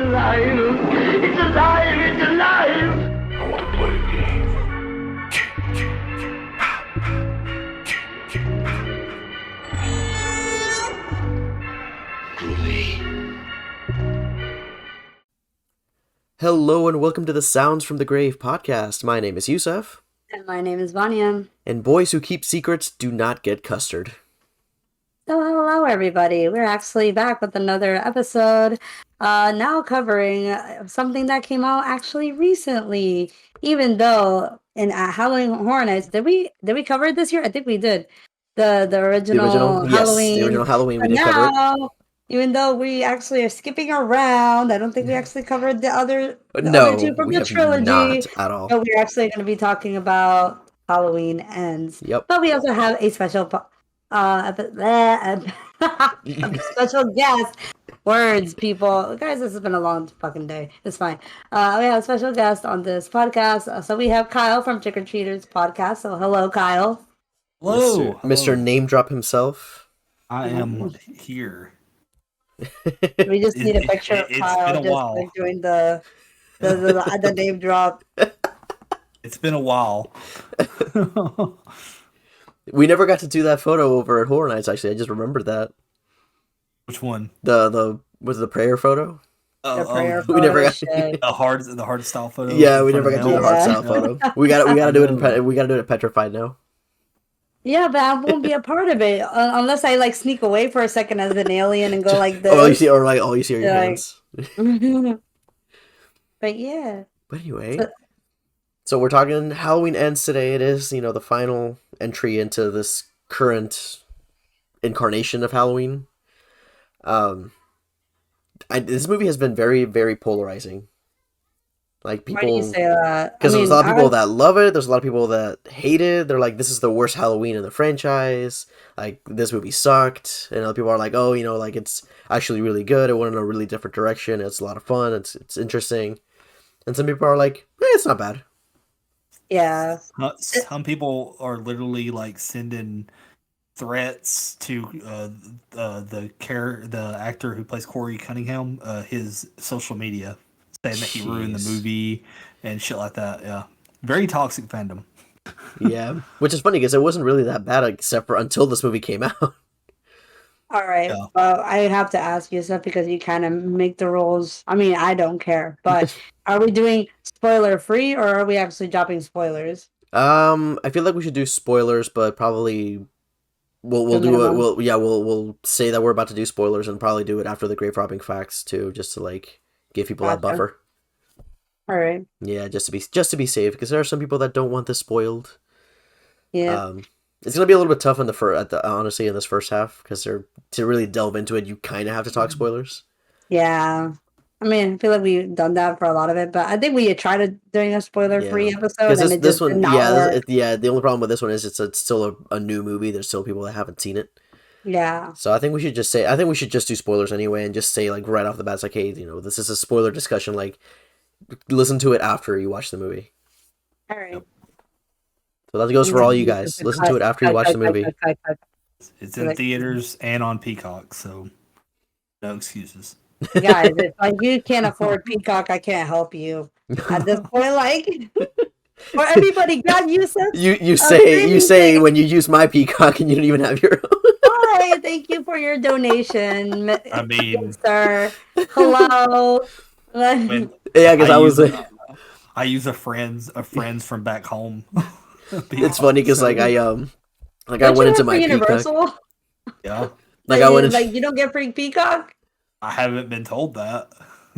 alive! It's alive! It's alive! I want to play a game. Hello and welcome to the Sounds from the Grave podcast. My name is Yussef. And my name is Vania. And boys who keep secrets do not get custard. So hello everybody. We're actually back with another episode. Now covering something that came out actually recently. Even though in Halloween Horror Nights, did we cover it this year? I think we did. The original Halloween. Yes, the original Halloween we did cover it. Even though we actually are skipping around, I don't think we actually covered the other two from the trilogy. Not at all. But we're actually going to be talking about Halloween Ends. Yep. But we also have a special a special guest. Words, people. Guys, this has been a long fucking day. It's fine. We have a special guest on this podcast. So we have Kyle from Trick or Treaters podcast. So hello, Kyle. Hello. Mr. Name Drop himself. I am here. We just need a picture of Kyle just like doing the name drop. It's been a while. We never got to do that photo over at Horror Nights, actually. I just remembered that. Which one? Was the prayer photo? The prayer we never got the hard style photo. Yeah, we never got to do the hard style photo. We got to do it we got to do it petrified now. Yeah, but I won't be a part of it unless I like sneak away for a second as an alien and go like this. All you see are your hands. But yeah. But anyway, so we're talking Halloween Ends today. It is, the final entry into this current incarnation of Halloween. This movie has been very, very polarizing. Like, people, why do you say that? Because there's a lot of people that love it. There's a lot of people that hate it. They're like, this is the worst Halloween in the franchise. Like, this movie sucked. And other people are like, oh, like, it's actually really good. It went in a really different direction. It's a lot of fun. It's interesting. And some people are like, it's not bad. Yeah. Some people are literally like sending threats to the actor who plays Corey Cunningham, his social media, saying that he ruined the movie and shit like that. Yeah, very toxic fandom. Yeah, which is funny because it wasn't really that bad except for until this movie came out. All right. Yeah. Well, I have to ask you stuff because you kind of make the rules. I mean, I don't care, but are we doing spoiler free or are we actually dropping spoilers? I feel like we should do spoilers, but probably we'll do it. We'll say that we're about to do spoilers and probably do it after the grave robbing facts too, just to like give people that buffer. All right. Yeah, just to be safe, because there are some people that don't want this spoiled. Yeah. It's gonna be a little bit tough honestly in this first half, because to really delve into it, you kind of have to talk spoilers. Yeah. I mean, I feel like we've done that for a lot of it, but I think we tried doing a spoiler-free episode, and this one, the only problem with this one is it's still a new movie. There's still people that haven't seen it. Yeah. So I think we should just do spoilers anyway, and just say like right off the bat, it's like, hey, this is a spoiler discussion. Like, listen to it after you watch the movie. All right. So that goes for all you guys. Listen to it after you watch the movie. It's in theaters and on Peacock, so no excuses. Guys, if like you can't afford Peacock, I can't help you. At this point, like, or everybody got Yussef. You say when you use my Peacock and you don't even have your own. Hi, thank you for your donation. I mean, sir. Hello. Yeah, because I use a friends from back home. It's funny because I went into my Universal? Peacock. Yeah. Like you don't get free Peacock? I haven't been told that.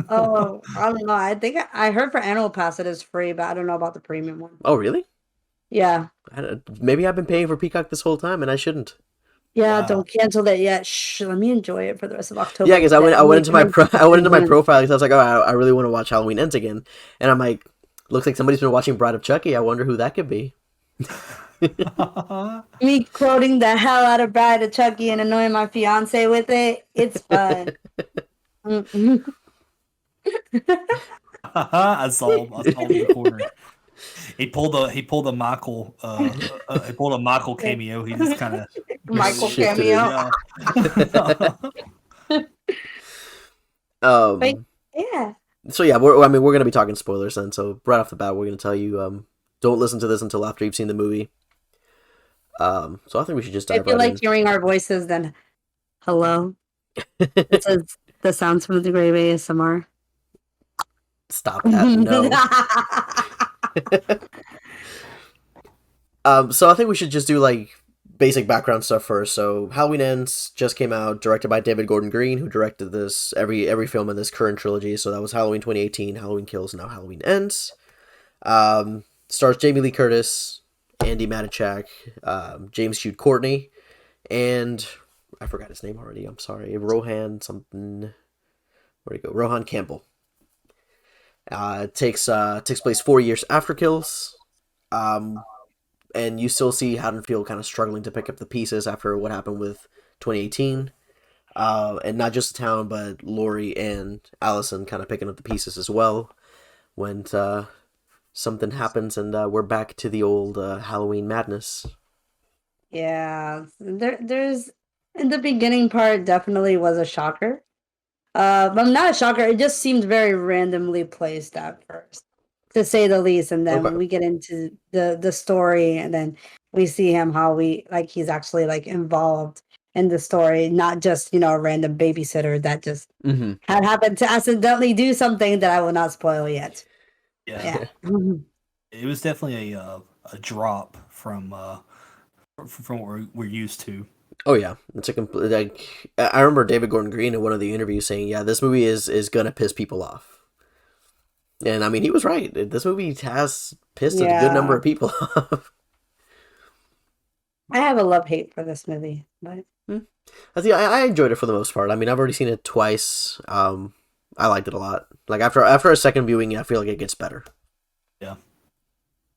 Oh, I don't know. I think I heard for annual pass it is free, but I don't know about the premium one. Oh, really? Yeah. Maybe I've been paying for Peacock this whole time and I shouldn't. Yeah, wow. Don't cancel that yet. Shh, let me enjoy it for the rest of October. Yeah, because I went into my profile because I was like, oh, I really want to watch Halloween Ends again, and I'm like, looks like somebody's been watching Bride of Chucky. I wonder who that could be. Me quoting the hell out of Bride of Chucky and annoying my fiance with it. It's fun. I saw him in the corner. He pulled a Michael cameo. He just kind of Michael cameo. Yeah. But, yeah. So yeah, we're gonna be talking spoilers then. So right off the bat, we're gonna tell you don't listen to this until after you've seen the movie. So I think we should just If dive you right like in. hearing our voices, then hello. This is the sounds from the grave ASMR. Stop that! No. So I think we should just do like basic background stuff first. So Halloween Ends just came out, directed by David Gordon Green, who directed this every film in this current trilogy. So that was Halloween 2018, Halloween Kills, now Halloween Ends. Stars Jamie Lee Curtis, Andy Matichak, James Jude Courtney, and I forgot his name already. I'm sorry, Rohan something. Where'd he go? Rohan Campbell. Takes place 4 years after Kills. And you still see Haddonfield kind of struggling to pick up the pieces after what happened with 2018. And not just the town, but Laurie and Allison kind of picking up the pieces as well when something happens and we're back to the old Halloween madness. Yeah, there's in the beginning part definitely was a shocker. But not a shocker. It just seemed very randomly placed at first, to say the least. And then Okay. when we get into the story, and then we see him how he's actually like involved in the story, not just a random babysitter that just Mm-hmm. had happened to accidentally do something that I will not spoil yet. Yeah, Yeah. it was definitely a drop from what we're used to. Oh yeah, it's a complete. Like I remember David Gordon Green in one of the interviews saying, "Yeah, this movie is gonna piss people off," and I mean he was right. This movie has pissed a good number Yeah. of people off. I have a love hate for this movie, but I think I enjoyed it for the most part. I mean, I've already seen it twice. I liked it a lot. Like after a second viewing, I feel like it gets better. Yeah,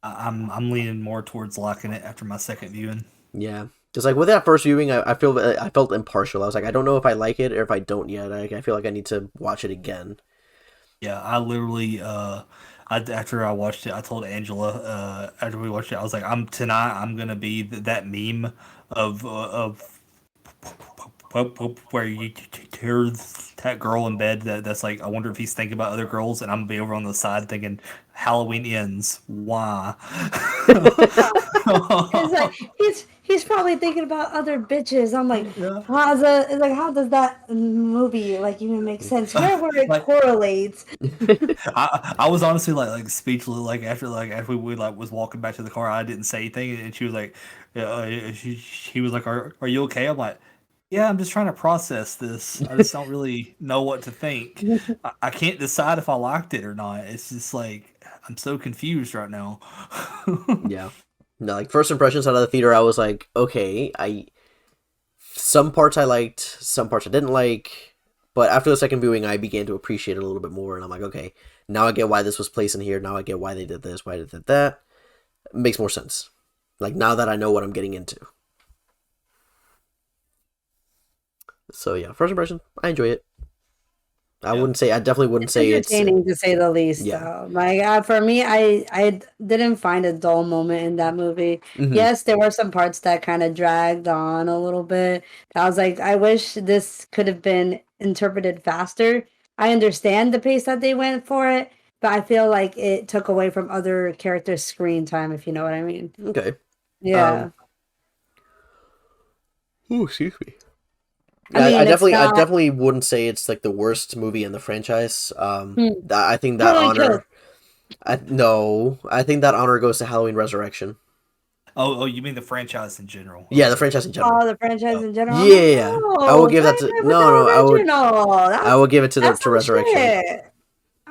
I'm leaning more towards liking it after my second viewing. Yeah, just like with that first viewing, I felt impartial. I was like, I don't know if I like it or if I don't yet. I feel like I need to watch it again. Yeah, I literally after I watched it, I told Angela after we watched it, I was like, I'm gonna be that meme of where you hear that girl in bed that's like, I wonder if he's thinking about other girls, and I'm gonna be over on the side thinking, Halloween ends. Why? it's like he's probably thinking about other bitches. I'm like, Yeah. how does that movie like even make sense? Where it Like- correlates? I was honestly like speechless. Like after we like was walking back to the car, I didn't say anything, and she was like, she was like, are you okay? I'm like, yeah, I'm just trying to process this. I just don't really know what to think. I can't decide if I liked it or not. It's just like I'm so confused right now. Yeah, no, like first impressions out of the theater, I was like, okay, some parts I liked, some parts I didn't like, but after the second viewing, I began to appreciate it a little bit more, and I'm like, okay, now I get why this was placed in here. Now I get why they did this, why they did that. It makes more sense. Like now that I know what I'm getting into. So yeah, first impression, I enjoy it. I definitely wouldn't say it's entertaining to say the least. Yeah. Like for me, I didn't find a dull moment in that movie. Mhm. Yes, there were some parts that kind of dragged on a little bit. I was like, I wish this could have been interpreted faster. I understand the pace that they went for it, but I feel like it took away from other characters' screen time, if you know what I mean. Okay. Yeah. Ooh, excuse me. I Yeah, mean, I it's not- definitely wouldn't say it's like the worst movie in the franchise. I think that Halloween Kills. honor. No, I think that honor goes to Halloween Resurrection. Oh, you mean the franchise in general? Yeah, the franchise in general. Oh, the franchise in general. Yeah, I will give that to I will give it to That's to some Resurrection shit.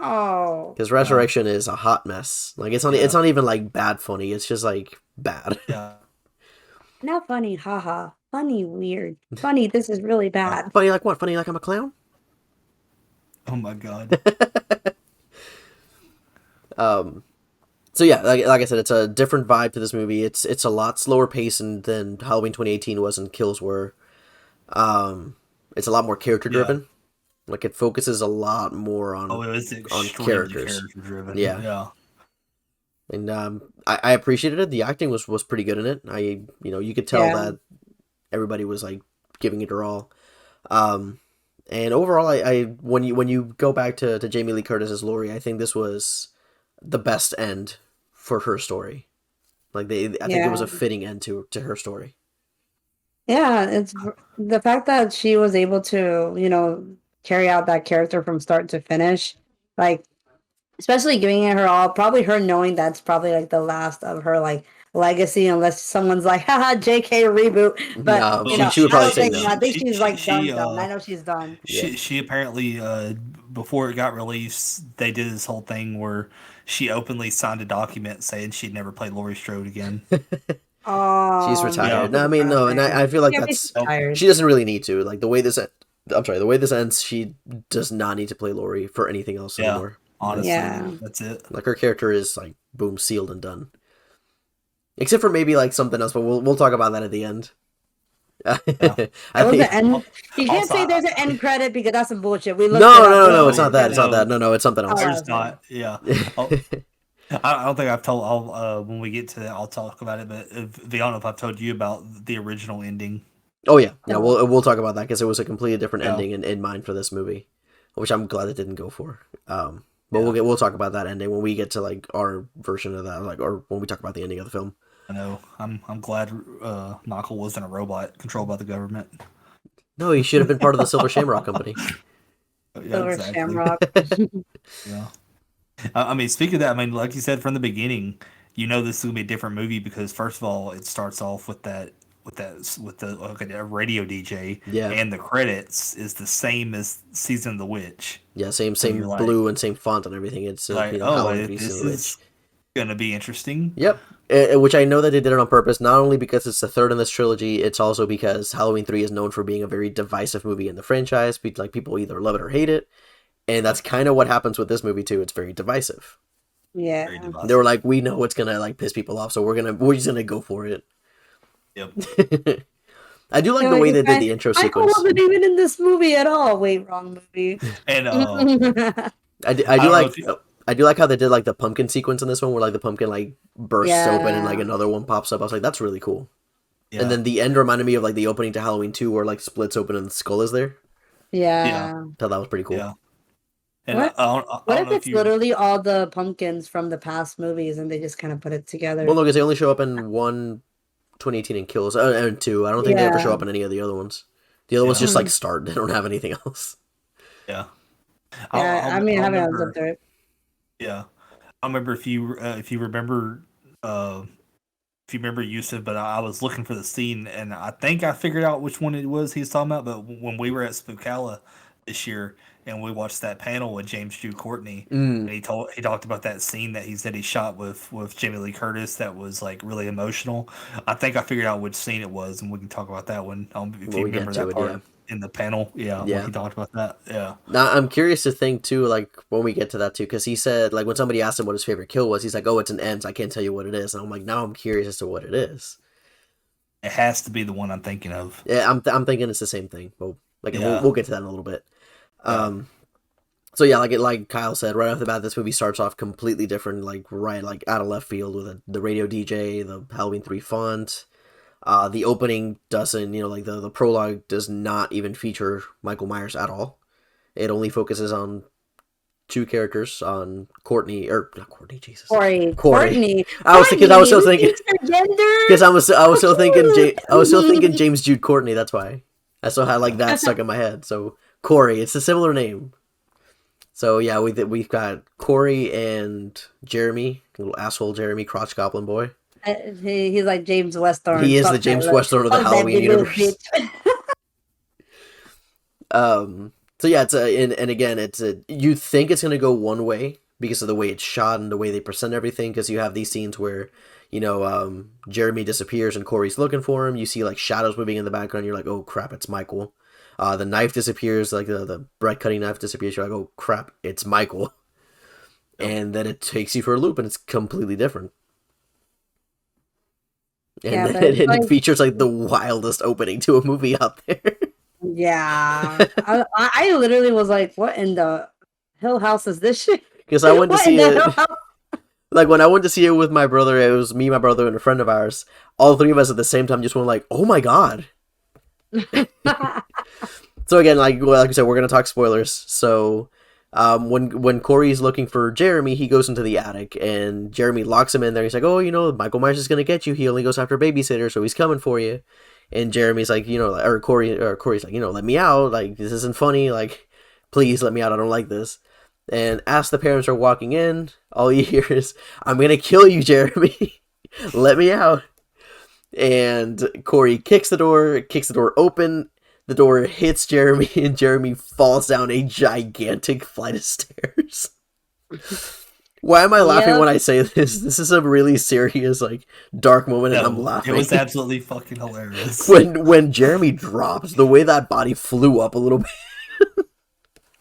Oh, because Resurrection is a hot mess. Like it's not even like bad funny. It's just like bad. Yeah. not funny, haha. Funny, weird. Funny, this is really bad. Funny like what? Funny like I'm a clown? Oh my god. So yeah, like I said, it's a different vibe to this movie. It's a lot slower pace than Halloween 2018 was and Kills were. It's a lot more character driven. Like it focuses a lot more on Oh, it was on extremely characters. character driven. Yeah. Yeah. And I appreciated it. The acting was pretty good in it. You could tell Yeah. that everybody was like giving it their all. And overall, I when you go back to Jamie Lee Curtis as Laurie, I think this was the best end for her story. Like I think it was Yeah. a fitting end to her story. Yeah, it's the fact that she was able to, carry out that character from start to finish, like especially giving it her all, probably her knowing that's probably like the last of her like legacy, unless someone's like, haha, JK reboot. But No, Well, she would I probably don't say think, no. I think she's like she done. I know she's done. Yeah. she apparently before it got released, they did this whole thing where she openly signed a document saying she'd never play Laurie Strode again. She's Oh, retired. Yeah. No, I mean no, and I feel like Yeah, but she's that's tired. she doesn't really need to. Like the way this I'm sorry, the way this ends, she does not need to play Laurie for anything else Yeah, anymore. honestly, Yeah. that's it. Like her character is like boom, sealed and done. Except for maybe like something else, but we'll talk about that at the end. I That was think the end. You can't Also, say there's an end credit because that's some bullshit. We no, looked it up. no, it's No, not that. It's not no. that. No, it's something else. Oh, There's okay. not. Yeah. Oh, I don't think I've told. When we get to that, I'll talk about it. But I don't know if I've told you about the original ending. Oh yeah, yeah. No. We'll talk about that because it was a completely different Yeah. ending in mind for this movie, which I'm glad it didn't go for. But Yeah. we'll talk about that ending when we get to like our version of that, like or when we talk about the ending of the film. I know. I'm glad Michael wasn't a robot controlled by the government. No, he should have been part of the Silver Shamrock Company. Yeah, Silver exactly. Shamrock. Yeah. I mean, speaking of that, I mean, like you said from the beginning, you know this is gonna be a different movie because first of all, it starts off with the like a radio DJ, Yeah. and the credits is the same as Season of the Witch. Yeah, same you're like- blue and same font and everything. It's Like, Halloween this Season of the Witch. is gonna be interesting. Yep. Which I know that they did it on purpose, not only because it's the third in this trilogy, it's also because Halloween 3 is known for being a very divisive movie in the franchise. Like people either love it or hate it, and that's kind of what happens with this movie too. It's very divisive. Very Yeah. divisive. They were like, we know it's gonna like piss people off, so we're just gonna go for it. Yep. I do like the way they did the intro Michael sequence. wasn't even in this movie at all. Wait, wrong movie. And I do don't know like if you- I do like how they did like the pumpkin sequence in this one, where like the pumpkin like bursts Yeah. open and like another one pops up. I was like, that's really cool. yeah. And then the end reminded me of like the opening to Halloween 2, where like splits open and the skull is there. Yeah. Thought that was pretty cool. Yeah. And What? I What don't if know it's if you literally all the pumpkins from the past movies and they just kind of put it together? Well, no, because they only show up in 2018 and Kills, and 2. I don't think they ever Yeah. show up in any of the other ones. The other ones Yeah. just like start. They don't have anything else. yeah. Yeah, I mean, I haven't remember- looked at it. Yeah, I remember if you remember if you remember Yussef, but I was looking for the scene and I think I figured out which one it was he's talking about. But when we were at Spookala this year and we watched that panel with James Jude Courtney, and he talked about that scene that he said he shot with Jamie Lee Curtis that was like really emotional. I think I figured out which scene it was, and we can talk about that one if When you we get remember to that it, part yeah. in the panel. Yeah, Yeah. when he talked about that. Yeah. Now, I'm curious to think too, like when we get to that too, because he said like when somebody asked him what his favorite kill was, he's like, "Oh, it's an ends. I can't tell you what it is." And I'm like, now I'm curious as to what it is. It has to be the one I'm thinking of. Yeah, I'm thinking it's the same thing. But like Yeah. we'll get to that in a little bit. So yeah, like Kyle said, right off the bat, this movie starts off completely different, like right like out of left field with the radio DJ, the Halloween 3 font. The opening doesn't, like the prologue does not even feature Michael Myers at all. It only focuses on two characters, on Courtney, or not Courtney, Jesus. Courtney. I was thinking, I was still thinking, Gender. because I was still thinking, I was still thinking James Jude Courtney. That's why I still had like that stuck in my head. So Corey, it's a similar name. So yeah, we've got Corey and Jeremy, little asshole Jeremy, crotch goblin boy. He's like James Westthorne. He is Fuck the James that, Westthorne of the fuck that Halloween big little universe. bitch. So yeah, and again, you think it's gonna go one way because of the way it's shot and the way they present everything. Because you have these scenes where, Jeremy disappears and Corey's looking for him. You see like shadows moving in the background. You're like, oh crap, it's Michael. The knife disappears, like the bread cutting knife disappears. You're like, oh crap, it's Michael. And then it takes you for a loop, and it's completely different. And Yeah, then but it like- features like the wildest opening to a movie out there. Yeah, I literally was like, "What in the Hill House is this shit?" Because I went to What see in the it. Hill House? Like when I went to see it with my brother, it was me, my brother, and a friend of ours. All three of us at the same time just went like, "Oh my god!" So again, like I said, we're gonna talk spoilers. So, when Corey's looking for Jeremy, he goes into the attic, and Jeremy locks him in there. He's like, "Oh, Michael Myers is gonna get you. He only goes after babysitters, so he's coming for you." And Jeremy's like, Corey's like, let me out. Like, this isn't funny. Like, please let me out. I don't like this. And as the parents are walking in, all you hear is, "I'm gonna kill you, Jeremy. Let me out." And Corey kicks the door open. The door hits Jeremy, and Jeremy falls down a gigantic flight of stairs. Why am I laughing when I say this? This is a really serious, like, dark moment, and I'm laughing. It was absolutely fucking hilarious. When Jeremy drops, the way that body flew up a little bit.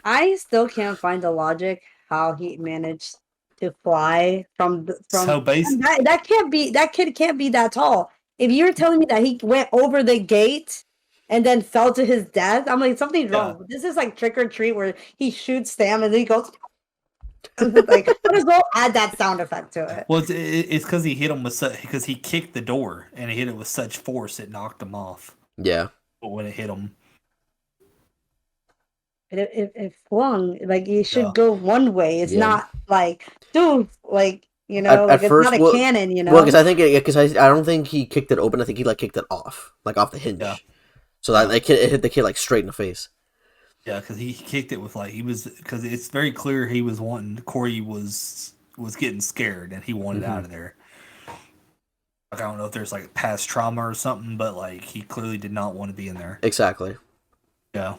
I still can't find the logic how he managed to fly from So basically, that kid can't be that tall. If you're telling me that he went over the gate and then fell to his death, I'm like, something's wrong. This is like Trick or Treat where he shoots Sam and then he goes like, might as well add that sound effect to it. well, it's because he hit him because he kicked the door and he hit it with such force it knocked him off. Yeah. But when it hit him, It flung like you should go one way. It's not like like at it's first, not a cannon. Well, because I think I don't think he kicked it open. I think he like kicked it off, like off the hinge. Yeah. So that it hit the kid like straight in the face. Yeah, because he kicked it with because it's very clear he was wanting Corey was getting scared and he wanted out of there. Like, I don't know if there's like past trauma or something, but like he clearly did not want to be in there. Exactly. Yeah.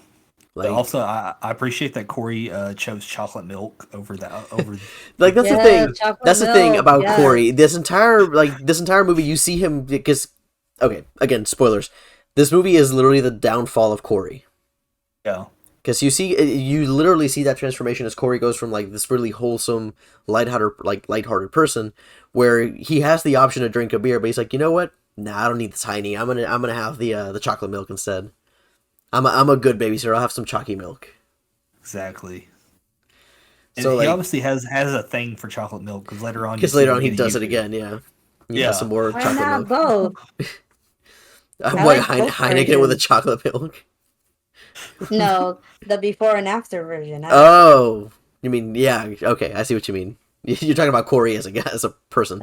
But also, I appreciate that Corey chose chocolate milk over like that's the thing. That's the thing about Corey. This entire movie, you see him because again, spoilers. This movie is literally the downfall of Corey. Yeah. Because you literally see that transformation as Corey goes from like this really wholesome, lighthearted person, where he has the option to drink a beer, but he's like, you know what? Nah, I don't need this Heine. I'm gonna have the chocolate milk instead. I'm a good babysitter. I'll have some chalky milk. Exactly. And so he obviously has a thing for chocolate milk because later on he does it again. Yeah. He has some more chocolate milk. Both. I'm like Heineken with a chocolate milk. No, the before and after version. Oh, you mean okay? I see what you mean. You're talking about Corey as a person.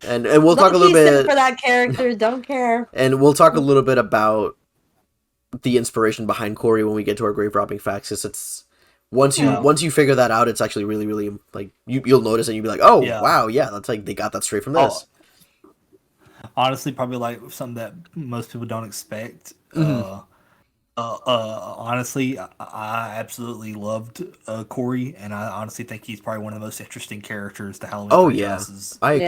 And we'll talk a little bit for that character. Don't care. And we'll talk a little bit about the inspiration behind Corey when we get to our grave robbing facts. Because it's once you figure that out, it's actually really, really like you'll notice and you'll be like, oh wow, yeah, that's like they got that straight from this. Honestly, probably like something that most people don't expect. Honestly, I absolutely loved Corey, and I honestly think he's probably one of the most interesting characters the Halloween franchise I agree.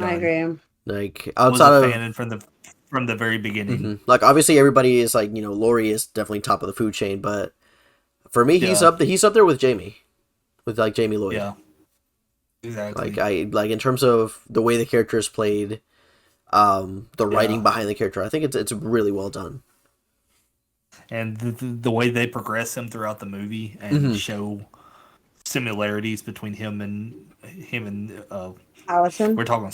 I agree. Like outside of fan from the very beginning. Like obviously everybody is like Laurie is definitely top of the food chain, but for me he's up there with Jamie, with like Jamie Lloyd. Yeah, exactly. Like in terms of the way the character is played, the writing behind the character, I think it's really well done. And the way they progress him throughout the movie and show similarities between him and Allison. We're talking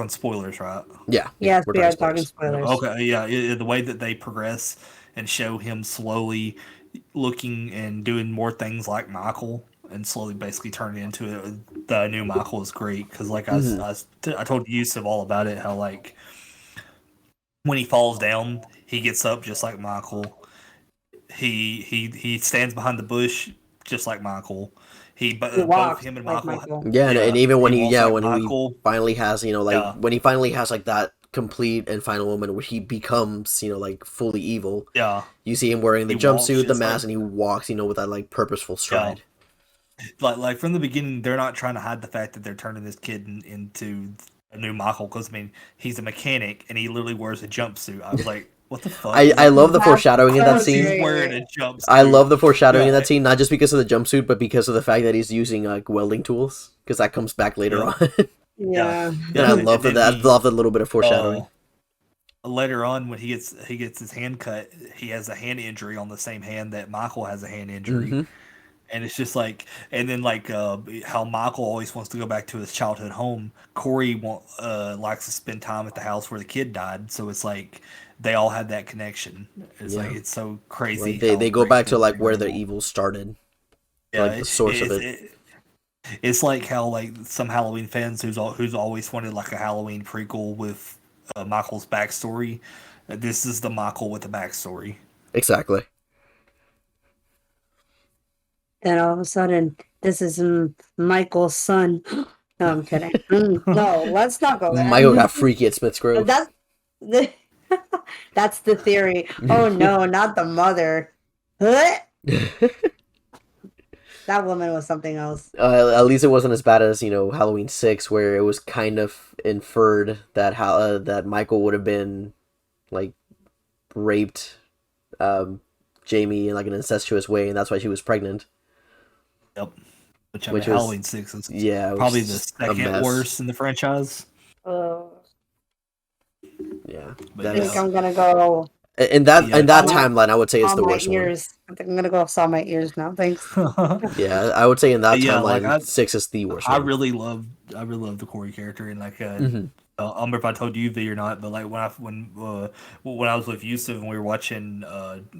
spoilers, right? Yeah. Yes, we are talking spoilers. Okay, yeah. The way that they progress and show him slowly looking and doing more things like Michael and slowly basically turning into the new Michael is great because like I told Yussef all about it, how like when he falls down, he gets up just like Michael. He stands behind the bush just like Michael. Both him and Michael. And even when he finally has when he finally has like that complete and final moment where he becomes like fully evil. Yeah, you see him wearing the jumpsuit, the mask, and he walks with that like purposeful stride. Like from the beginning, they're not trying to hide the fact that they're turning this kid into a new Michael because he's a mechanic and he literally wears a jumpsuit. I was like, what the fuck? I love the foreshadowing in that scene. He's wearing a jumpsuit. I love the foreshadowing in that scene, not just because of the jumpsuit, but because of the fact that he's using like welding tools, because that comes back later on. And I love that. I love that little bit of foreshadowing. Later on, when he gets his hand cut, he has a hand injury on the same hand that Michael has a hand injury. And it's just like, and then like how Michael always wants to go back to his childhood home. Corey likes to spend time at the house where the kid died. So it's like they all had that connection. It's Yeah. like it's so crazy. Like how they go great back to films like are where the able- evil started, Yeah, like the source of it. it's like how like some Halloween fans who's always wanted like a Halloween prequel with Michael's backstory. This is the Michael with the backstory. Exactly. Then all of a sudden, this is Michael's son. No, I'm kidding. No, let's not go there. Michael got freaky at Smith's Grove. That's the that's the theory. Oh no, not the mother. Huh? That woman was something else. At least it wasn't as bad as Halloween 6, where it was kind of inferred that that Michael would have been like raped Jamie in like an incestuous way, and that's why she was pregnant. Yep. Which Which was- Halloween 6 is Yeah, it was probably the a second mess. worst in the franchise. Yeah, But I that think is, I'm gonna go in that Yeah, in that all my- timeline, I would say it's saw the my worst one. ears. I think I'm gonna go saw my ears now. Thanks. Yeah, I would say in that Yeah, timeline, like, 6 is the worst I one. really love the Corey character, and like I don't remember if I told you V or not, but like when I was with Yussef and we were watching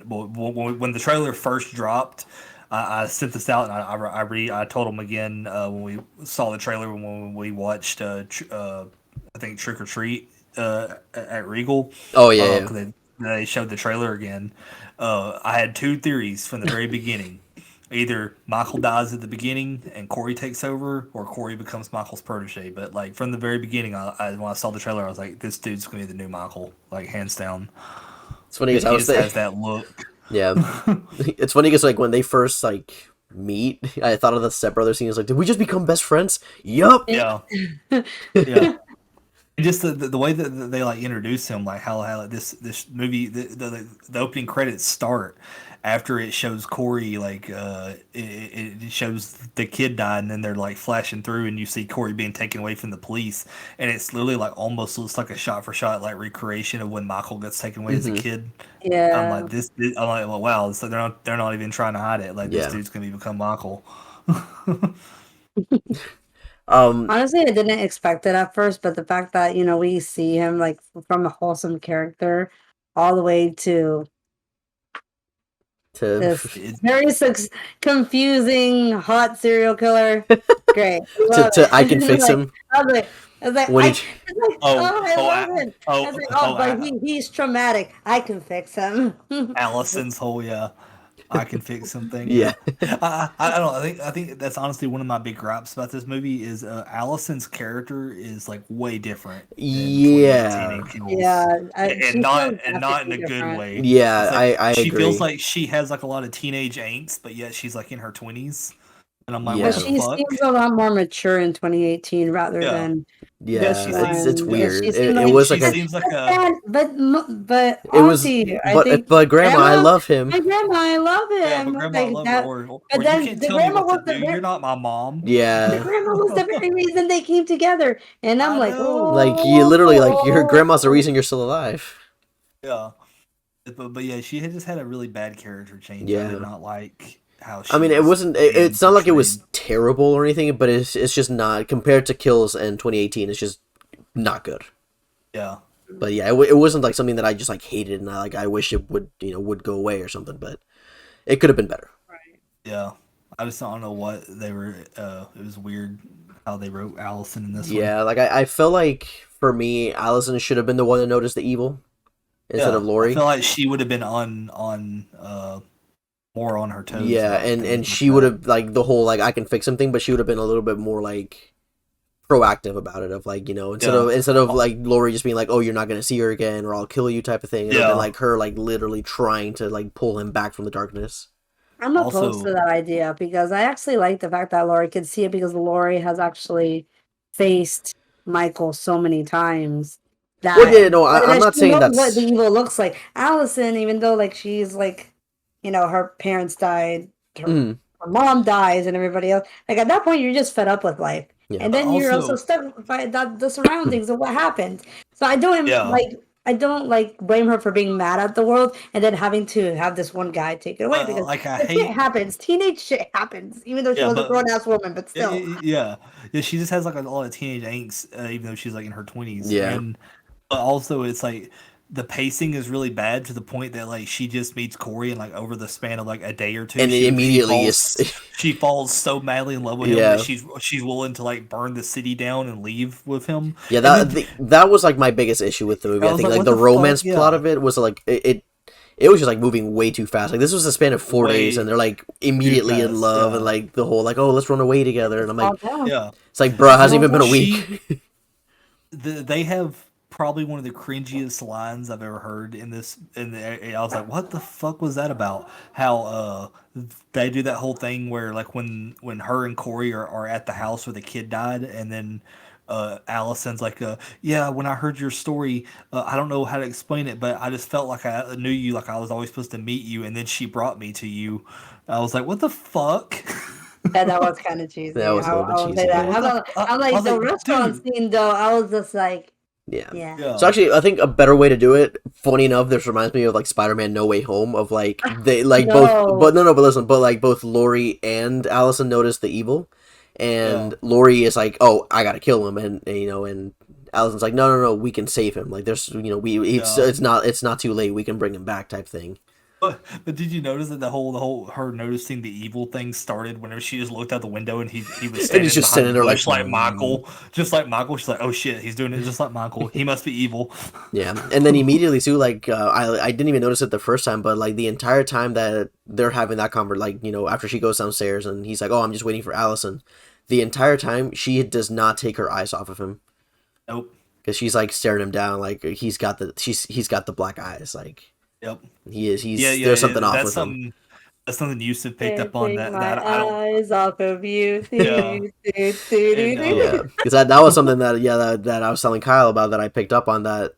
when the trailer first dropped, I sent this out and I told him again when we saw the trailer when we watched I think Trick or Treat at Regal. Oh yeah, 'Cause they showed the trailer again. I had two theories from the very beginning. Either Michael dies at the beginning and Corey takes over, or Corey becomes Michael's protege. But like from the very beginning, when I saw the trailer, I was like, "This dude's gonna be the new Michael, like hands down." It's funny He because I was just there. has that look. Yeah, it's funny because like when they first like meet, I thought of the Step Brothers scene. It's like, did we just become best friends? Yup. Yeah, yeah. Just the way that they like introduce him, like how like, this movie, the opening credits start after it shows Corey, like it shows the kid died, and then they're like flashing through, and you see Corey being taken away from the police, and it's literally like almost looks like a shot for shot like recreation of when Michael gets taken away as a kid. I'm Yeah. like I'm like, well, wow, so they're not even trying to hide it. Like Yeah. this dude's gonna become Michael. Honestly, I didn't expect it at first, but the fact that, we see him like from a wholesome character all the way to to this It's- very confusing hot serial killer. Great. Love to it. I can fix Like, him. I was like, When I, he- it's like, Oh, I oh, love I- it. oh, I was like, oh, but I- he's traumatic. I can fix him. Allison's whole I can fix something. Yeah. I don't know. I think that's honestly one of my big gripes about this movie is Allison's character is like way different. Than Yeah. 2018 Kills. Yeah, and she not feels and not in a drastically good different. way. Yeah, It's like, I she agree. feels like she has like a lot of teenage angst, but yet she's like in her 20s. And I'm like, Yeah. what But the she fuck? seems a lot more mature in 2018 rather Yeah. than Yeah, this it's one. weird. She It, seemed it like- was She like a, seems like but, a but it was, honestly, I think but Grandma, I love him. my grandma, I love him. yeah, but grandma Like love that- or but you then can't the tell me grandma what was to the do. ver- You're not my mom. the Yeah, grandma was the very reason they came together, and I'm I like, know. oh, like you literally like your grandma's the reason you're still alive. Yeah. But yeah, she had just had a really bad character change. I Yeah. did not like how she I mean, it was wasn't. being It's not like it was portrayed. terrible or anything, but it's just not compared to Kills in 2018. It's just not good. Yeah. But yeah, it wasn't like something that I just like hated and I wish it would would go away or something. But it could have been better. Yeah. I just don't know what they were. It was weird how they wrote Allison in this one. Yeah, like I feel like for me, Allison should have been the one to notice the evil instead of Lori. I feel like she would have been on more on her toes. Yeah, about and things she like would that. have like the whole like I can fix something, but she would have been a little bit more like proactive about it. Of like instead of like Lori just being like, oh, you're not gonna see her again, or I'll kill you type of thing. It would have Yeah. been like her like literally trying to like pull him back from the darkness. I'm opposed Also- to that idea because I actually like the fact that Lori could see it because Lori has actually faced Michael so many times. That, Well, yeah, no, I'm that not she saying knows that's what the evil looks like. Allison, even though like she's like, her parents died, her, Mhm. her mom dies, and everybody else. Like at that point, you're just fed up with life, Yeah. and then you're also Also- stuck by the surroundings of what happened. So I don't Yeah. I don't blame her for being mad at the world and then having to have this one guy take it away because like I the shit hate. happens. Teenage shit happens, even though she Yeah, was a but- grown ass woman, but still. Yeah. She just has like a lot of teenage angst, even though she's like in her 20s. Yeah. But also, it's like the pacing is really bad to the point that like she just meets Corey and like over the span of like a day or two, And it immediately is. she falls so madly in love with him that Yeah. she's willing to like burn the city down and leave with him. Yeah, And then that was like my biggest issue with the movie. I I was think like, like what the the romance fuck? plot Yeah, of it was like it was just like moving way too fast. Like this was a span of 4 days, and way they're like too immediately in fast. love, and Yeah, like the whole like, oh, let's run away together, and Just I'm calm like, down. yeah. it's like, bro, it hasn't even been a She week. they have probably one of the cringiest lines I've ever heard in this. I was like, "What the fuck was that about?" How they do that whole thing where like when her and Corey are at the house where the kid died, and then Allison's like, "Yeah, when I heard your story, I don't know how to explain it, but I just felt like I knew you, like I was always supposed to meet you, and then she brought me to you." I was like, "What the fuck?" Yeah, that was kind of That cheesy. was a little bit I will say cheesy, that. yeah. I'm I like was the like, restaurant dude, scene though. I was just like, Yeah. yeah. yeah, So actually, I think a better way to do it, funny enough, this reminds me of like Spider-Man: No Way Home, of like they like both, No. but no, but listen, but like both Lori and Allison notice the evil, yeah. and Lori is like, oh, I gotta kill him, and Allison's like, no, no, no, we can save him. Like there's, Yeah. it's not too late. We can bring him back, type thing. But did you notice that the whole her noticing the evil thing started whenever she just looked out the window and he was And he's standing just behind sitting the there like, bush like Michael, She's like, oh shit, he's doing it just like Michael. He must be evil. yeah, and then immediately too, like I didn't even notice it the first time, but like the entire time that they're having that conversation, like after she goes downstairs and he's like, oh, I'm just waiting for Allison, the entire time she does not take her eyes off of him Nope. because she's like staring him down, like he's got the black eyes, like Yep. Yeah, he's yeah, there's yeah. something off with him. That's something Yusuf picked Can't up on take that my I don't. eyes off of you. Yeah, and Yeah, because that was something that that I was telling Kyle about, that I picked up on, that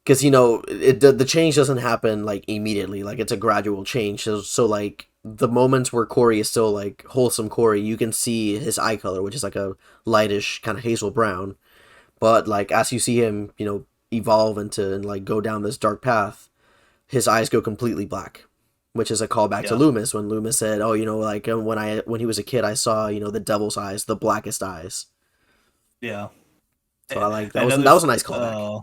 because the change doesn't happen like immediately, like it's a gradual change. So like the moments where Corey is still like wholesome Corey, you can see his eye color, which is like a lightish kind of hazel brown, but like as you see him evolve into and like go down this dark path, his eyes go completely black, which is a callback to yeah, Loomis, when Loomis said, oh, like when he was a kid, I saw the devil's eyes, the blackest eyes. yeah. So I like Another that was a nice callback.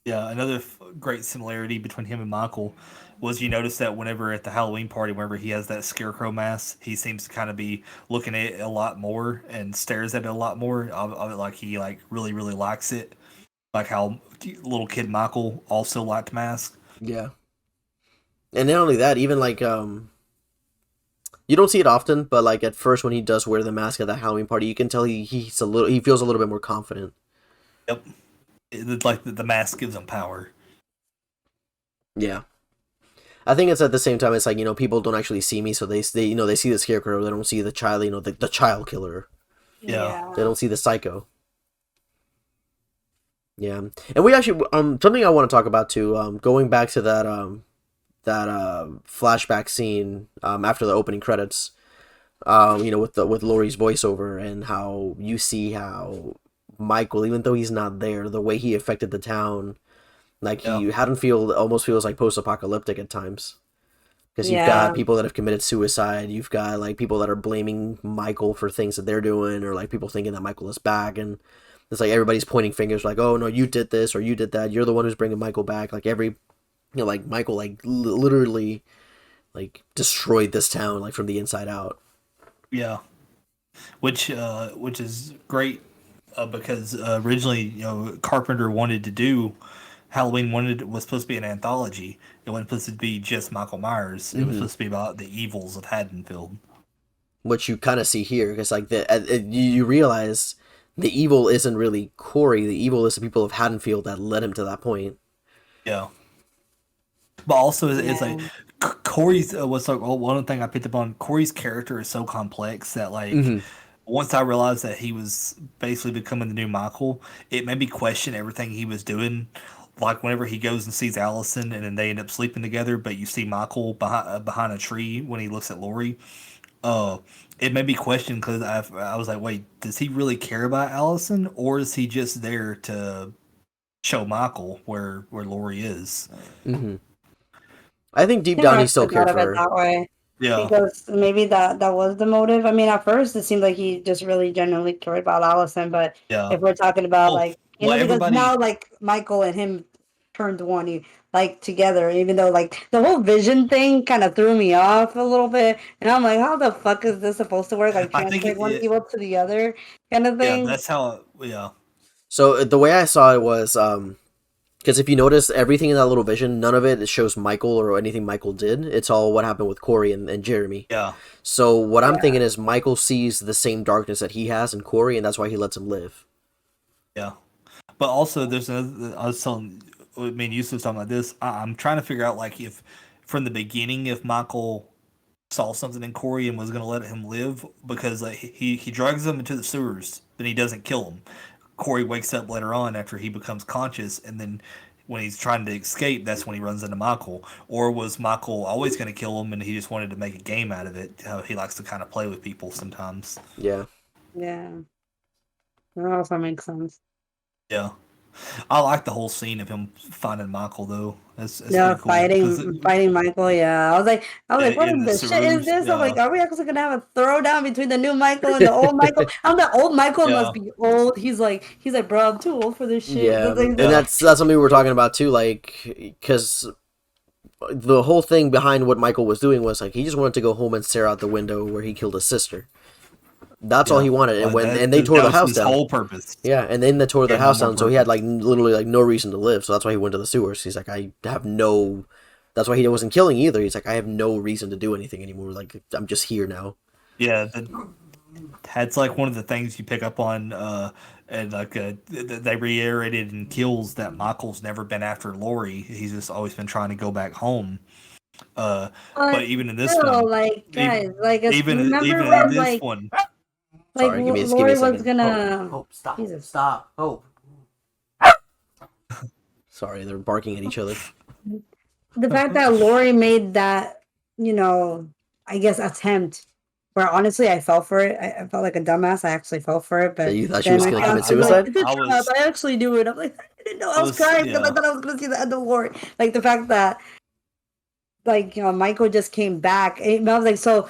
Yeah, another great similarity between him and Michael was, you notice that whenever at the Halloween party, whenever he has that scarecrow mask, he seems to kind of be looking at it a lot more and stares at it a lot more. Of it, like he like really really likes it, like how little kid Michael also liked mask. Yeah. And not only that, even like you don't see it often, but like at first when he does wear the mask at that Halloween party, you can tell he feels a little bit more confident. Yep, like the mask gives him power. Yeah. I think it's at the same time, it's like, people don't actually see me, so they they see the scarecrow, they don't see the child, the child killer. Yeah. They don't see the psycho. Yeah. And we actually something I want to talk about too, going back to that flashback scene after the opening credits, with Laurie's voiceover, and how you see how Michael, even though he's not there, the way he affected the town, like he almost feels like post-apocalyptic at times, because you've got Yeah. people that have committed suicide, you've got like people that are blaming Michael for things that they're doing, or like people thinking that Michael is back, and it's like everybody's pointing fingers, like, oh no, you did this or you did that, you're the one who's bringing Michael back. Like like Michael like literally like destroyed this town like from the inside out. Yeah, which is great, because originally, Carpenter wanted to do Halloween, was supposed to be an anthology. It wasn't supposed to be just Michael Myers. It was Mm-hmm. supposed to be about the evils of Haddonfield. Which you kind of see here, because like you realize the evil isn't really Corey. The evil is the people of Haddonfield that led him to that point. Yeah, but also it's like Yeah. Corey's what's like one thing I picked up on. Corey's character is so complex that like Mm-hmm. once I realized that he was basically becoming the new Michael, it made me question everything he was doing. Like whenever he goes and sees Allison, and then they end up sleeping together, but you see Michael behind a tree when he looks at Lori. Uh, it made me question, because I was like, wait, does he really care about Allison, or is he just there to show Michael where Lori is? Mm-hmm. I think deep I think down I he still actually thought cared of for it her. that way. Yeah, Because maybe that was the motive. I mean, at first it seemed like he just really genuinely cared about Allison, but yeah. if we're talking about Well, like well, because everybody, now like Michael and him turned one like together. Even though like the whole vision thing kind of threw me off a little bit, and I'm like, how the fuck is this supposed to work? Like I think transferring one evil to the other kind of yeah, thing. that's how. Yeah, So the way I saw it was because if you notice everything in that little vision, none of it shows Michael or anything Michael did. It's all what happened with Corey and Jeremy. yeah, So what I'm Yeah. thinking is Michael sees the same darkness that he has in Corey, and that's why he lets him live. yeah. But also, there's another. I was telling, I mean, Yusuf was talking about this. I'm trying to figure out like if from the beginning, if Michael saw something in Corey and was going to let him live because like, he drags him into the sewers, then he doesn't kill him. Corey wakes up later on after he becomes conscious, and then when he's trying to escape, that's when he runs into Michael. Or was Michael always going to kill him, and he just wanted to make a game out of it? How he likes to kind of play with people sometimes. Yeah. Yeah, that also makes sense. Yeah, I like the whole scene of him finding Michael though. That's Yeah, pretty cool. 'Cause fighting Michael. Yeah, I was like, what in the the shit is sewers, this? I'm like, yeah. are we actually gonna have a throwdown between the new Michael and the old Michael? I'm the old Michael Yeah. must be old. He's like, bro, I'm too old for this shit. Yeah, That's like- and that's something we were talking about too, like, because the whole thing behind what Michael was doing was like he just wanted to go home and stare out the window where he killed his sister. That's all he wanted, and Like, they tore the was house his down. whole purpose. Yeah, and then they tore the Yeah, house no more down, so he had purpose. like literally like no reason to live. So that's why he went to the sewers. He's like, I have no. That's why he wasn't killing either. He's like, I have no reason to do anything anymore. Like I'm just here now. Yeah, that's like one of the things you pick up on, and like they reiterated in Kills that Michael's never been after Lori. He's just always been trying to go back home. But even in this still, one, like guys, like remember even in when this like one, Sorry, give me a Lori was second. gonna. Hope, stop. Jesus. Stop. Hope. Sorry, they're barking at each other. The fact that Lori made that, I guess attempt, where honestly I fell for it. I felt like a dumbass. I actually fell for it, but Yeah, you thought she then was I gonna thought- commit I was like, suicide? "It's a I trap. was- I actually do it. I'm like, I didn't know. I was was- crying because I yeah. thought I was gonna see the end of Lori. Like the fact that, like Michael just came back. And I was like, so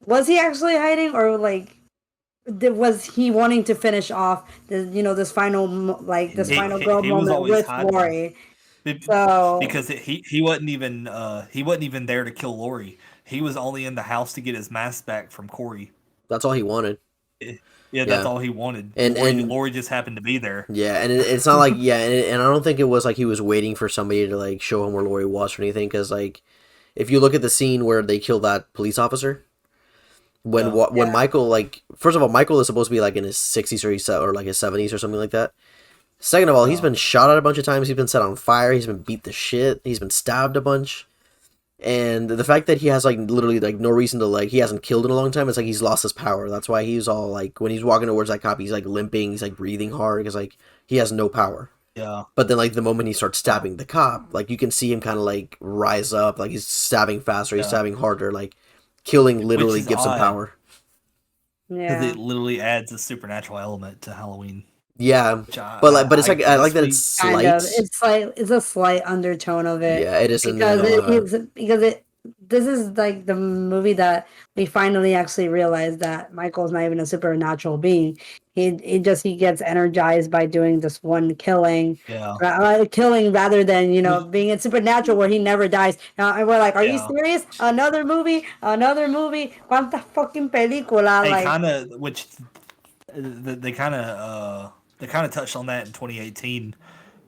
was he actually hiding, or like? Was he wanting to finish off this final final girl he was moment always with hiding. Lori? So because he wasn't even there to kill Lori. He was only in the house to get his mask back from Corey. That's all he wanted. Yeah, that's all he wanted. And Lori just happened to be there. Yeah, and it's not like and I don't think it was like he was waiting for somebody to like show him where Lori was or anything. Because like, if you look at the scene where they kill that police officer, when Michael, like, first of all, Michael is supposed to be like in his 60s or like his 70s or something like that. Second of all, he's been shot at a bunch of times. He's been set on fire. He's been beat to shit. He's been stabbed a bunch. And the fact that he has like literally like no reason to like he hasn't killed in a long time, it's like he's lost his power. That's why he's all like when he's walking towards that cop, he's like limping, he's like breathing hard because like he has no power. Yeah. But then like the moment he starts stabbing the cop, like you can see him kind of like rise up, like he's stabbing faster, he's stabbing harder, like killing literally gives him power. Because it literally adds a supernatural element to Halloween. Yeah, but it's like I like that it's slight. It's a slight undertone of it. Yeah, it is because this is like the movie that we finally actually realize that Michael's not even a supernatural being. He gets energized by doing this one killing. Yeah. Killing rather than being in supernatural where he never dies. And we're like, are you serious? Another movie? Quanta fucking película? They Like kind of they kind of touched on that in 2018.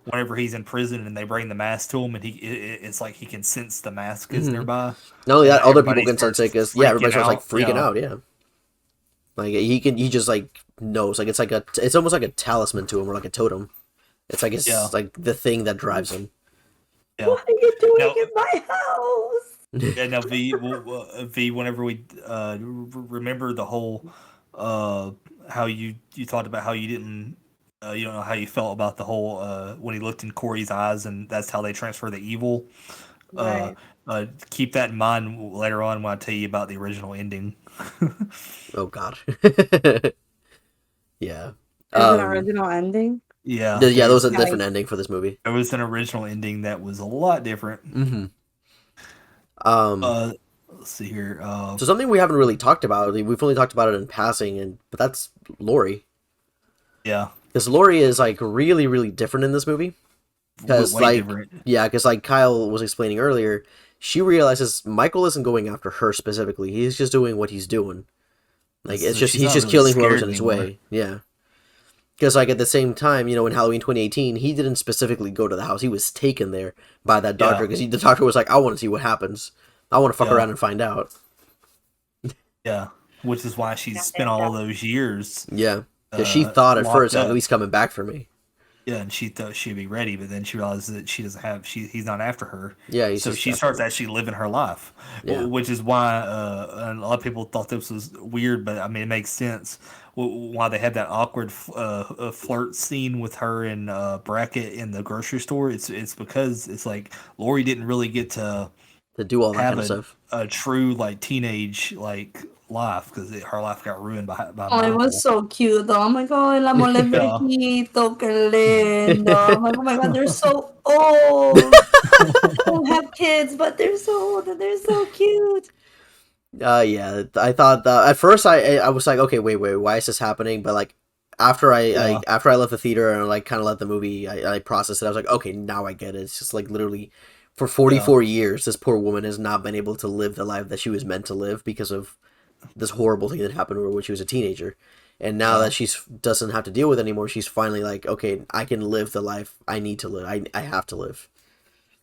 Whenever he's in prison and they bring the mask to him, and it's like he can sense the mask is nearby. Not only that, other people everybody can sense it because starts everybody starts like freaking freaking out. out. Yeah, like he just like knows, like it's almost like a talisman to him or like a totem. It's like like the thing that drives him. Yeah. what are you doing in my house? Yeah, now V, whenever we remember the whole how you thought about how you didn't you don't know how you felt about the whole when he looked in Corey's eyes and that's how they transfer the evil. Right. Keep that in mind later on when I tell you about the original ending. Oh God. Yeah. There's an original ending. Yeah. There was a different ending for this movie. There was an original ending that was a lot different. Mm-hmm. Let's see here. So something we haven't really talked about. We've only talked about it in passing, but that's Lori. Yeah. Because Lori is like really, really different in this movie. Because way like different. because like Kyle was explaining earlier, she realizes Michael isn't going after her specifically. He's just doing what he's doing. Like it's So just she's he's not just really killing whoever's scared in his anymore. way. Yeah. Because like at the same time, in Halloween 2018, he didn't specifically go to the house. He was taken there by that doctor Yeah. because the doctor was like, "I want to see what happens. I want to fuck Yeah. around and find out." Yeah, which is why she's spent all those years Yeah, because she thought at locked first, "I know up. he's coming back for me." Yeah, and she thought she'd be ready, but then she realized that she doesn't have. He's not after her. Yeah, he's So just she after starts her. actually living her life, Yeah. which is why a lot of people thought this was weird, but I mean it makes sense. Why they had that awkward flirt scene with her and Brackett in the grocery store? It's because it's like Lori didn't really get to To do all that have kind of stuff. a true like teenage like life because her life got ruined by Oh, it was Michael. so cute though. I'm like, oh, el amor de Yeah. Bequito, que lindo. I'm like, oh my god, they're so old. They don't have kids, but they're so old and they're so cute. Yeah, I thought that at first I was like, okay, wait, why is this happening? But like after Yeah. after I left the theater and like kind of let the movie, I processed it. I was like, okay, now I get it. It's just like literally for 44 years, this poor woman has not been able to live the life that she was meant to live because of this horrible thing that happened to her when she was a teenager. And now that she's doesn't have to deal with it anymore, she's finally like, okay, I can live the life I need to live. I have to live.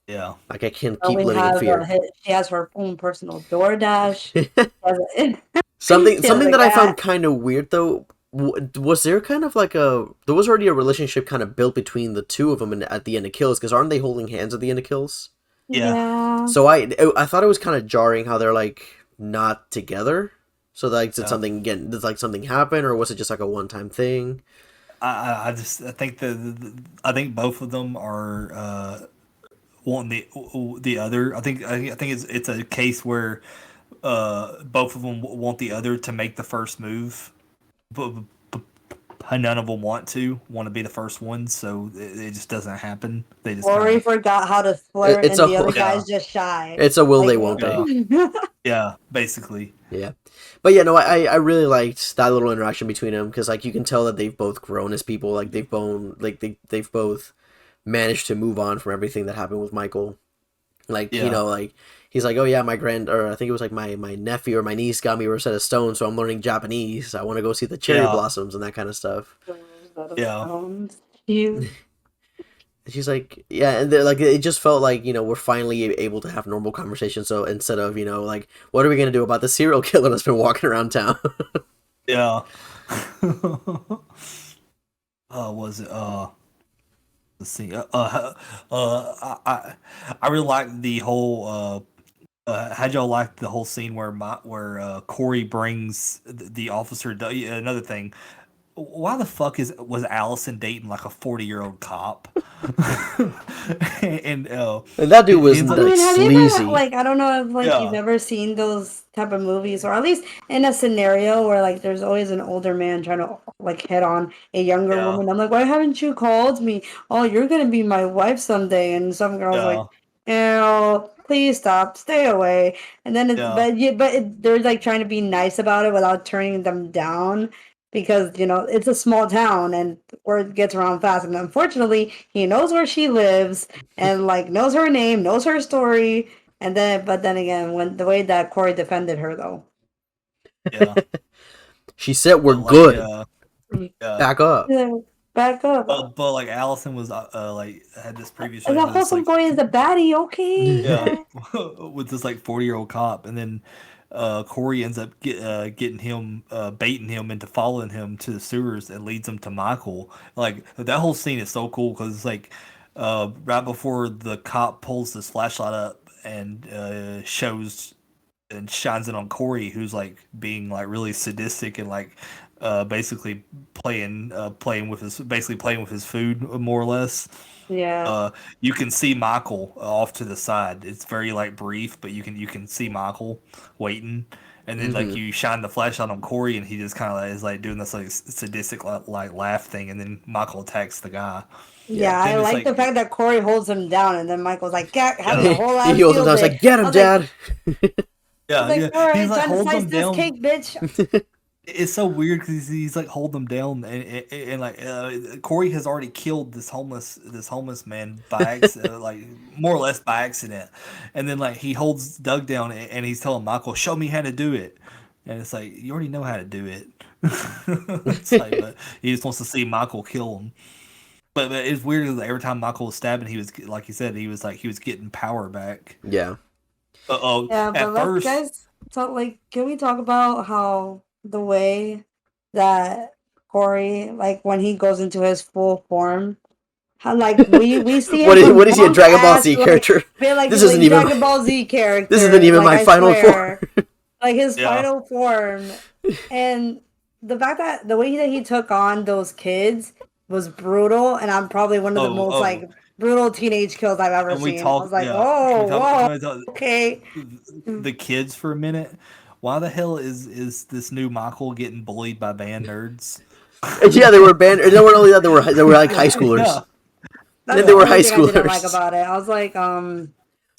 Yeah. Like I can't Oh, keep we living in have fear. she has her own personal DoorDash. Something She has a that I found cat. kind of weird though was there kind of like there was already a relationship kind of built between the two of them at the end of Kills because aren't they holding hands at the end of Kills? Yeah. Yeah. So I thought it was kind of jarring how they're like not together. So like did Yeah. something again? Did like something happen or was it just like a one-time thing? I think I think both of them are wanting the other. I think it's a case where both of them want the other to make the first move, but none of them want to be the first one, so it just doesn't happen. They just kind Lori of forgot how to flirt, It's and a the other Yeah. guy's just shy. it's a will Like, they won't they? yeah, basically. Yeah, but yeah, no, I really liked that little interaction between them because like you can tell that they've both grown as people. Like they've both managed to move on from everything that happened with Michael. Like Yeah. like he's like, oh yeah, or I think it was like my nephew or my niece got me a Rosetta Stone, so I'm learning Japanese. I want to go see the cherry Yeah. blossoms and that kind of stuff. Yeah. Cute. And she's like, yeah, and like it just felt like we're finally able to have normal conversations. So instead of like, what are we gonna do about the serial killer that's been walking around town? Yeah. Was it let's see. I really like the whole. How'd y'all like the whole scene where Corey brings the officer? Another thing, why the fuck was Allison dating like a 40-year-old cop? and And that dude was ends I up- like mean, have you sleazy. ever, like, I don't know if, like, Yeah. you've ever seen those type of movies, or at least in a scenario where, like, there's always an older man trying to, like, hit on a younger Yeah. woman. I'm like, why haven't you called me? Oh, you're gonna be my wife someday. And some girl's like, ew, please stop, stay away. And then it's, Yeah. they're, like, trying to be nice about it without turning them down. Because, it's a small town and word gets around fast. And unfortunately, he knows where she lives and like knows her name, knows her story. But then again, when the way that Corey defended her though. Yeah. She said we're But, like, good. yeah. Back up. Yeah, back up. But like Allison was like had this previous And the relationship with wholesome this, boy is the baddie, okay. yeah, with this like 40-year-old cop, and then Corey ends up getting him baiting him into following him to the sewers and leads him to Michael. Like that whole scene is so cool because it's like right before the cop pulls his flashlight up and shows and shines it on Corey, who's like being like really sadistic and like basically playing with his food more or less. Yeah. You can see Michael off to the side. It's very like brief, but you can see Michael waiting, and then like you shine the flashlight on Corey, and he just kind of is like doing this like sadistic like laugh thing, and then Michael attacks the guy. Yeah, Then I it's like the fact that Corey holds him down, and then Michael's like, "Get having a whole ass He also field was day." like, get I him, was like, Dad. yeah, I was like, yeah. all right, He's like time to holds slice him this down. cake, bitch. It's so weird because he's like holding them down, and like Corey has already killed this homeless man by accident, like more or less by accident, and then like he holds Doug down and he's telling Michael, "Show me how to do it," and it's like you already know how to do it. It's like, but he just wants to see Michael kill him. But it's weird because every time Michael was stabbing, he was like you said, he was getting power back. Yeah. Oh, Yeah, but at let's first, guys talk like can we talk about how the way that Corey, like when he goes into his full form, how like we see him from What is he, a punk Dragon Ball ass Z like character? feel like This he's isn't like even Dragon Ball Z this isn't character. even Like my I final swear, form. like his yeah. final form, and the fact that the way that he took on those kids was brutal, and I'm probably one of the Oh, most oh, like brutal teenage kills I've ever can we seen. I talk? was like, Yeah, oh, can whoa, we talk okay. the kids for a minute? Why the hell is this new Michael getting bullied by band nerds? Yeah, they were banned. They weren't only that, they were like high schoolers. Yeah, That's And the they were yeah. only high thing I didn't like schoolers. about it. I was like,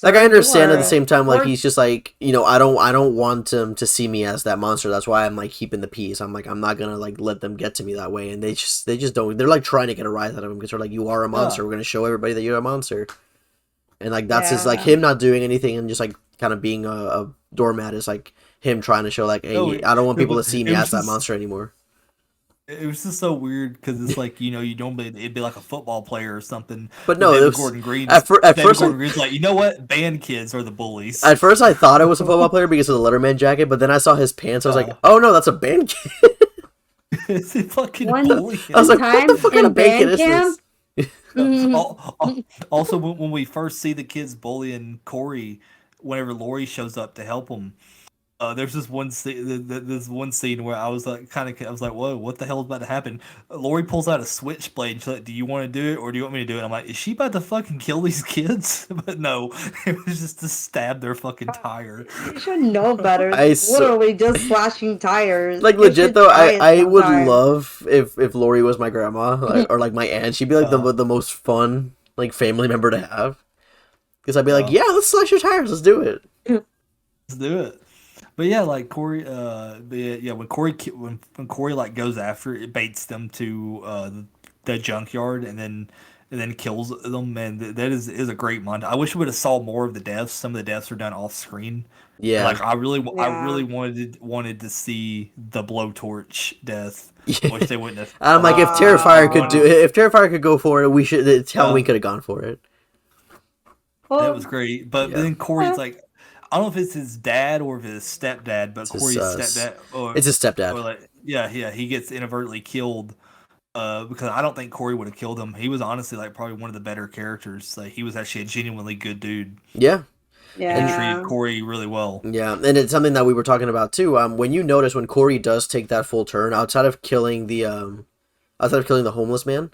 Like I sir, you understand at the are same time, like work. he's just like, I don't want them to see me as that monster. That's why I'm like keeping the peace. I'm like, I'm not gonna like let them get to me that way. And they just don't. They're like trying to get a rise out of him because they're like, you are a monster. Yeah. We're gonna show everybody that you're a monster. And like that's his like Yeah. him not doing anything and just like kind of being a doormat is like him trying to show like, No, hey, I don't want people to see it me was as that just monster anymore. it was just so weird because it's like you normally it'd be like a football player or something, But but no, it was at David first Gordon Green's like, you know what, band kids are the bullies. at first I thought it was a football player because of the Letterman jacket, but then I saw his pants. I was like, Yeah. oh no, that's a band kid. It's a fucking One bully. I was like, what the time fuck kind in of band kid band is camp. this? Also, when we first see the kids bullying Corey, whenever Lori shows up to help him, there's this one scene where I was like, I was like, whoa, what the hell is about to happen? Lori pulls out a switchblade. And she's like, do you want to do it or do you want me to do it? I'm like, is she about to fucking kill these kids? But no, it was just to stab their fucking tire. You should know better. I It's so, literally just slashing tires. like You legit should though, try it I would sometime. love if Lori was my grandma or like my aunt. She'd be like Yeah, the most fun like family member to have. Because I'd be like, yeah, yeah, let's slash your tires, let's do it. let's do it. But yeah, like Corey, yeah, when Corey like goes after it, baits them to the junkyard and then kills them, and that is a great montage. I wish we would have saw more of the deaths. Some of the deaths are done off screen. Yeah. Like I Yeah. really wanted to see the blowtorch death. I Yeah. wish they wouldn't have. I'm like, Wow. if Terrifier could go for it, we should. Halloween Yeah, could have gone for it. that was Well, great. But Yeah, then Corey's like, I don't know if it's his dad or if it's his stepdad, but it's his Corey's stepdad it's his stepdad. or like yeah, he gets inadvertently killed. Because I don't think Corey would have killed him. He was honestly like probably one of the better characters. Like he was actually a genuinely good dude Yeah, and and treated yeah. Corey really well. yeah, and it's something that we were talking about too. When you notice when Corey does take that full turn, outside of killing the homeless man,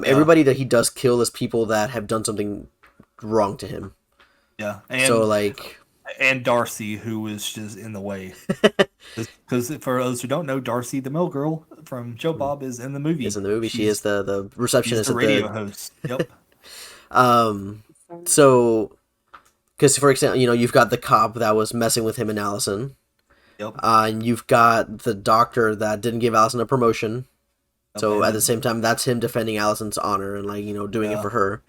Yeah, everybody that he does kill is people that have done something wrong to him. yeah, So like, and Darcy, who was just in the way. Because for those who don't know, Darcy, the mill girl from Joe Bob, is in the is movie. in the movie. She is She's the she's receptionist the at radio the host. Yep. um. So, because for example, you've got the cop that was messing with him and Allison. Yep. And you've got the doctor that didn't give Allison a promotion. Yep. So at the same time, that's him defending Allison's honor and like doing it Yeah. for her.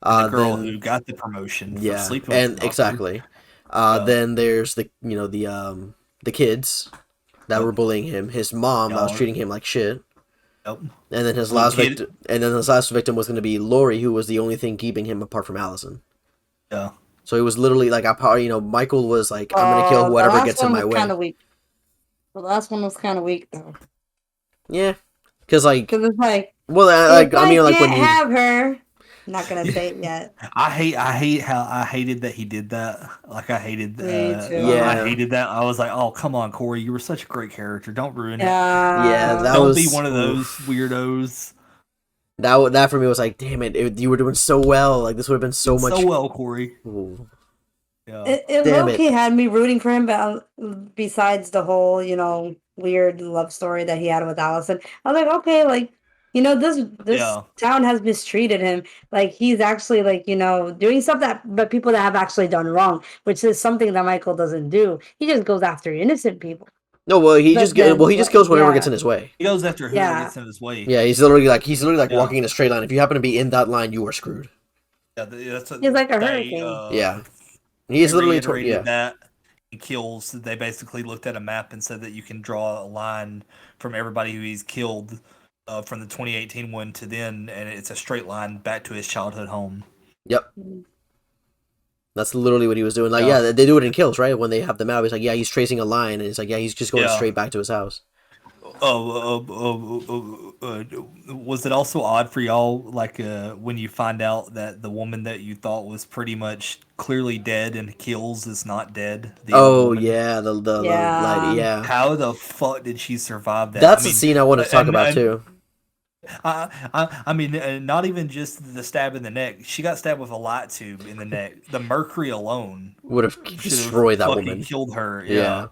And the girl Then who got the promotion for yeah, sleeping with the and doctor. exactly. Yeah. Then there's the kids that were Yep. bullying him. His mom that was Yeah. treating him like shit. Yep. And then his The last kid. victim. And then his last victim was going to be Lori, who was the only thing keeping him apart from Allison. Yeah. So it was literally like Michael was like, I'm gonna kill The whoever last gets in one my was kind way. of weak. The last one was kind of weak though, Yeah, because like, because it's like well, if I I mean, like when can't you have her, I'm not gonna say it yet. I hate how I hated that he did that. Like I hated Me too. I yeah, hated that. I was like, oh come on, Corey, you were such a great character. Don't ruin it. yeah, that Don't was be one of those oof. weirdos. That for me was like, damn it, you were doing so well. Like this would have been so much. So well, Corey. Ooh, Yeah. It damn low key it. had me rooting for him, but besides the whole, weird love story that he had with Allison, I was like, okay, like, this Yeah. town has mistreated him. Like he's actually like, doing stuff but people that have actually done wrong, which is something that Michael doesn't do. He just goes after innocent people. No, well, he But just then, kills whatever yeah, gets in his way. He goes after whoever yeah. gets in his way. Yeah, he's literally like Yeah. walking in a straight line. If you happen to be in that line, you are screwed. Yeah, that's what He's like a they, hurricane. Yeah, they he's literally reiterated that in kills. They basically looked at a map and said that you can draw a line from everybody who he's killed from the 2018 one to then, and it's a straight line back to his childhood home. Yep. That's literally what he was doing. Like, Yeah. yeah, they do it in kills, right? When they have the map, it's like, yeah, he's tracing a line, and it's like, yeah, he's just going Yeah. straight back to his house. Was it also odd for y'all, like, when you find out that the woman that you thought was pretty much clearly dead in kills is not dead? The other Oh woman? yeah, the Yeah. lady, yeah. How the fuck did she survive that? That's the scene I want to talk about too. I mean, not even just the stab in the neck. She got stabbed with a light tube in the neck. The mercury alone Would have should have destroyed that fucking woman. killed her. Yeah.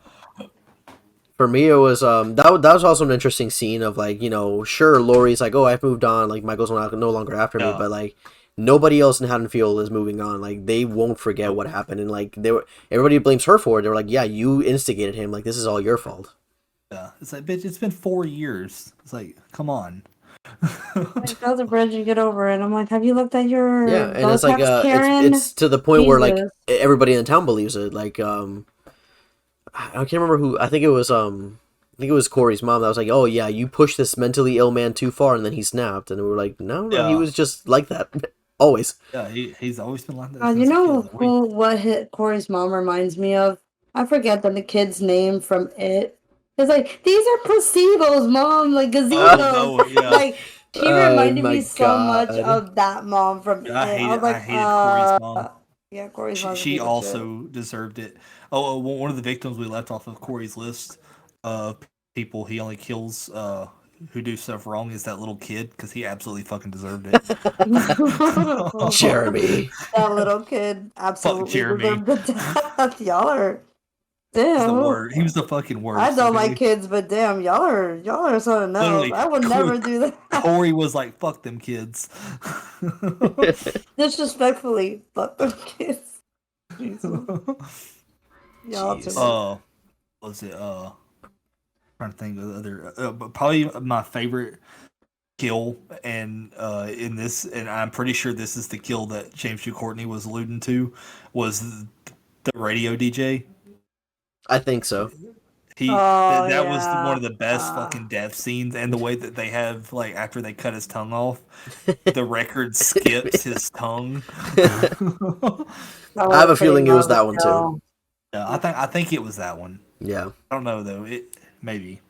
For me, it was that was also an interesting scene of like, you know, sure, Laurie's like, oh, I've moved on, like Michael's no longer after me, Yeah. but like nobody else in Haddonfield is moving on. Like they won't forget what happened, and like everybody blames her for it. They were like, yeah, you instigated him. Like this is all your fault. Yeah. It's like, bitch, it's been 4 years. It's like, come on. Like, build a bridge and get over it. I'm like, have you looked at your Yeah, and it's like Karen? it's to the point where like Jesus. everybody in town believes it. Like I can't remember who. I think it was Corey's mom that was like, "Oh yeah, you pushed this mentally ill man too far," and then he snapped, and we were like, "No, he Yeah. was just like that, always." Yeah, he's always been like that. You since a know kid. what hit Corey's mom reminds me of? I forget the kid's name from it. It's like, these are placebos, mom, like gazebos. no, yeah. Like she Oh, reminded my me so much God. of that mom from I it. hated, was like, I hated Corey's mom. yeah, Corey's mom. She also deserved it. Oh, one of the victims we left off of Corey's list of people he only kills who do stuff wrong is that little kid because he absolutely fucking deserved it. Jeremy. That little kid absolutely Jeremy. deserved the death. Y'all are He's the damn. worst. He was the fucking worst. I don't okay? like kids, but damn, y'all are something else. Literally, I would never do that. Corey was like, "Fuck them kids." Disrespectfully, fuck them kids. Jesus. Y'all too much. Was it trying to think of the other but probably my favorite kill and in this, and I'm pretty sure this is the kill that James Hugh Courtney was alluding to, was the radio DJ. I think so. That was yeah. one of the best fucking death scenes, and the way that they have, like, after they cut his tongue off, the record skips his tongue. That I was have a pretty feeling it was that one marvelous. too. Yeah, I think it was that one. Yeah. I don't know though. It maybe.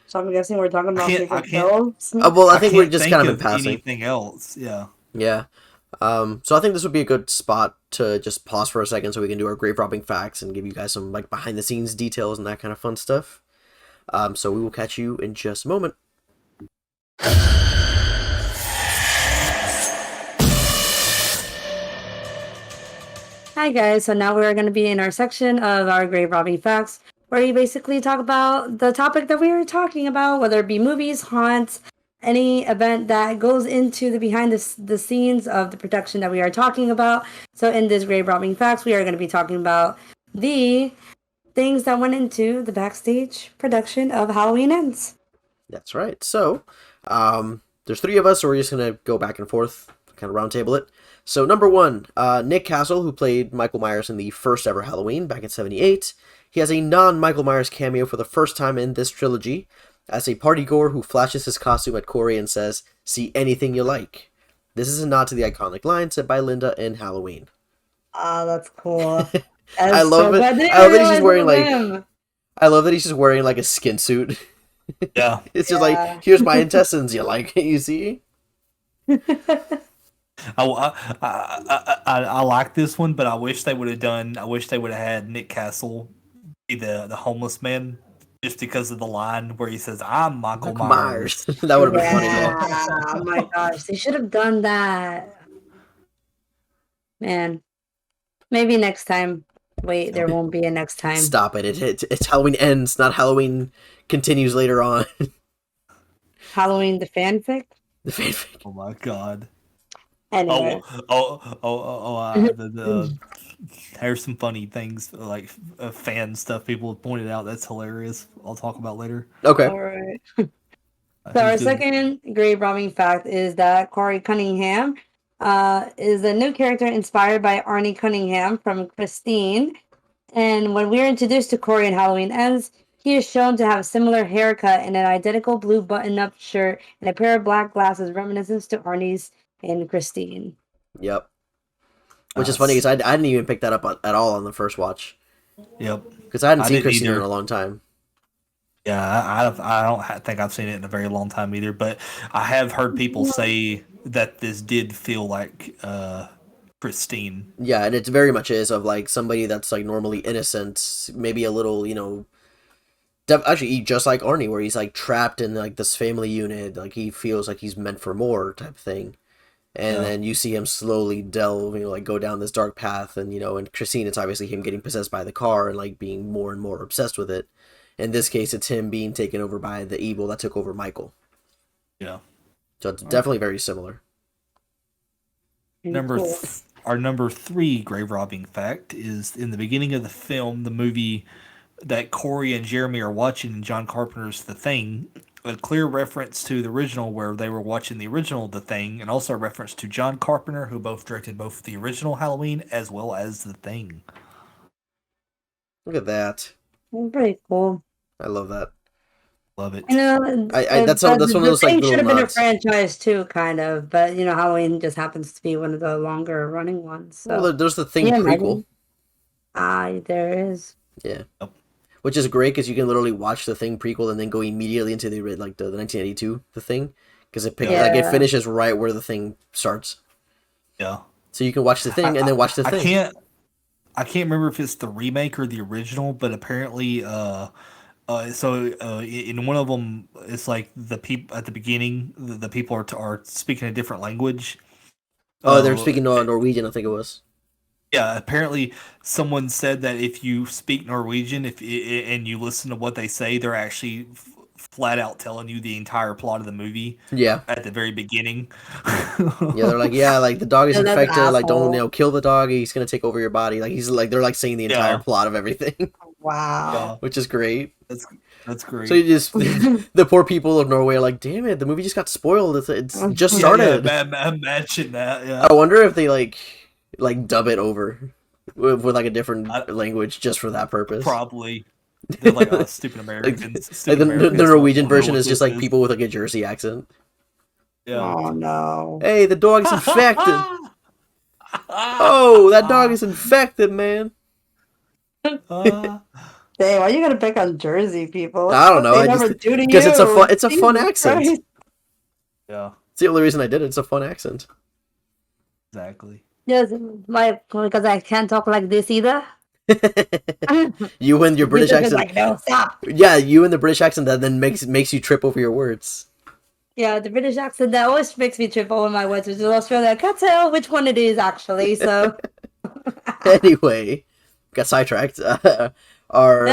So I'm guessing we're talking about I favorite can't- kills. Well, I think we're can't just think kind of in of passing. anything else. Yeah. Yeah. So I think this would be a good spot to just pause for a second so we can do our grave robbing facts and give you guys some like behind the scenes details and that kind of fun stuff. So we will catch you in just a moment. Hi guys, so now we're going to be in our section of our grave robbing facts, where we basically talk about the topic that we were talking about, whether it be movies, haunts, any event that goes into the behind the scenes of the production that we are talking about. So in this grave robbing facts, we are going to be talking about the things that went into the backstage production of Halloween Ends. That's right. So, there's three of us, so we're just gonna go back and forth, kind of round table it. So, number one, Nick Castle, who played Michael Myers in the first ever Halloween back in '78. He has a non-Michael Myers cameo for the first time in this trilogy, as a party goer who flashes his costume at Corey and says, "See anything you like." This is a nod to the iconic line said by Linda in Halloween. Ah, that's cool. I love it. I love that he's just wearing like. I love that he's just wearing like a skin suit. Yeah. It's just like, here's my intestines. You like it? You see? I like this one, but I wish they would have done. I wish they would have had Nick Castle be the homeless man, just because of the line where he says, "I'm Michael Myers." That would have been funny. Yeah, oh my gosh, they should have done that. Man, maybe next time. Wait, there won't be a next time. Stop it. It's Halloween ends, not Halloween continues later on. Halloween the fanfic? The fanfic. Oh my god. Anyway. The there's some funny things like fan stuff people have pointed out that's hilarious. I'll talk about later. Okay. All right. So our Who's doing- second grave robbing fact is that Corey Cunningham is a new character inspired by Arnie Cunningham from Christine. And when we are introduced to Corey in Halloween Ends, he is shown to have a similar haircut and an identical blue button-up shirt and a pair of black glasses reminiscent to Arnie's in Christine. Yep. Which is funny because I didn't even pick that up at all on the first watch. Yep. Because I hadn't I seen didn't Christine in either. a long time. Yeah, I don't think I've seen it in a very long time either, but I have heard people say that this did feel like Christine. Yeah, and it very much is of like somebody that's like normally innocent, maybe a little, actually just like Arnie, where he's like trapped in like this family unit, like he feels like he's meant for more type thing. And Yeah. then you see him slowly delve, like go down this dark path, and in Christine, it's obviously him getting possessed by the car and like being more and more obsessed with it. In this case, it's him being taken over by the evil that took over Michael. Yeah. So it's definitely very similar. Cool. Our number 3 grave robbing fact is in the beginning of the film, the movie that Corey and Jeremy are watching in John Carpenter's The Thing, a clear reference to the original where they were watching the original The Thing, and also a reference to John Carpenter, who both directed both the original Halloween as well as The Thing. Look at that. Pretty cool. I love that. Love it. That's one of those like thing should little have been a nods. franchise too, kind of, but Halloween just happens to be one of the longer running ones. So Well, there's the Thing yeah, prequel. There is. Yeah. Which is great because you can literally watch the Thing prequel and then go immediately into the 1982 The Thing, because it finishes right where the Thing starts. Yeah. So you can watch the Thing and then watch the Thing. I can't remember if it's the remake or the original, but apparently, in one of them, it's like the people at the beginning, the people are speaking a different language. Oh, they're speaking Norwegian, I think it was. Yeah, apparently someone said that if you speak Norwegian, and you listen to what they say, they're actually flat out telling you the entire plot of the movie. Yeah. At the very beginning. Yeah, they're like, like the dog is Yeah, that's infected, like don't asshole. kill the dog, he's gonna take over your body. Like they're like saying the entire plot of everything. Wow. Which is great. That's great. So you just the poor people of Norway are like, damn it, the movie just got spoiled. It's just started. Imagine that. Yeah. I wonder if they like dub it over with like a different language just for that purpose. Probably. They're like, oh, stupid Americans. The Norwegian version is just like people with like a Jersey accent. Yeah. Oh no. Hey, the dog's infected. Oh, that dog is infected, man. Dang, why are you gonna pick on Jersey people? I don't know. They never do to because you. it's a fun Jesus accent. Christ. Yeah. It's the only reason I did it. It's a fun accent. Exactly. Yes, because I can't talk like this either. You and your British Yussef is accent. like, no, stop. Yeah, you and the British accent that then makes you trip over your words. Yeah, the British accent that always makes me trip over my words, which is Australia. I can't tell which one it is actually. So Anyway, got sidetracked. Our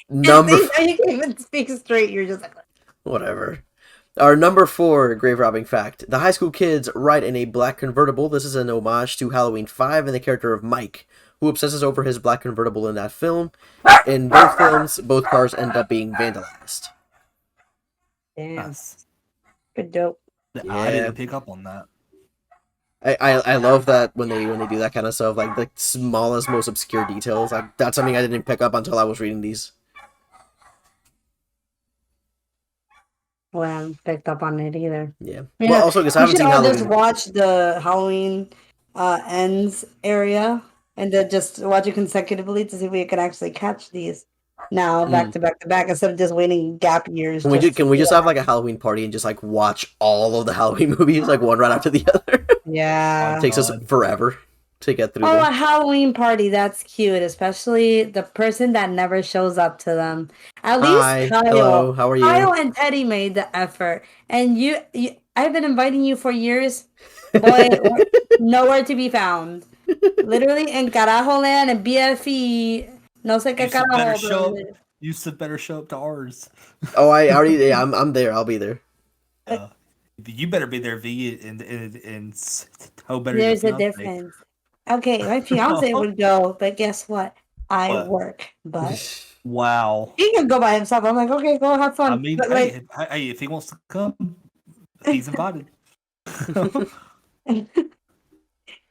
number you can't even speak straight. You're just like, whatever. Our number 4 grave robbing fact: the high school kids ride in a black convertible. This is an homage to Halloween 5 and the character of Mike, who obsesses over his black convertible in that film. In both films, both cars end up being vandalized. damn, Nice. good dope. Yeah. I didn't pick up on that. I love that when they do that kind of stuff, like the smallest, most obscure details. Like that's something I didn't pick up until I was reading these. Well, I haven't picked up on it either. Yeah. Yeah, Well, also because I we haven't should seen all just Halloween. watch the Halloween ends area and then just watch it consecutively to see if we can actually catch these now back to back to back instead of just waiting gap years. Can we just have like a Halloween party and just like watch all of the Halloween movies like one right after the other? Yeah. It takes us forever to get through Oh, them. a Halloween party. That's cute, especially the person that never shows up to them. At Hi, least Kyle. hello, how are you? Kyle and Teddy made the effort. And you I've been inviting you for years. Boy, nowhere to be found. Literally in Carajo Land and BFE. No sé qué carajo. Yussef better show up to ours. Oh, I already. Yeah, I'm there. I'll be there. You better be there, V, and so better. There's a your fiance. difference. Okay, my fiance would go, but guess what? I What? work. But Wow. he can go by himself. I'm like, okay, go have fun. I mean, But like, hey, if he wants to come, he's invited.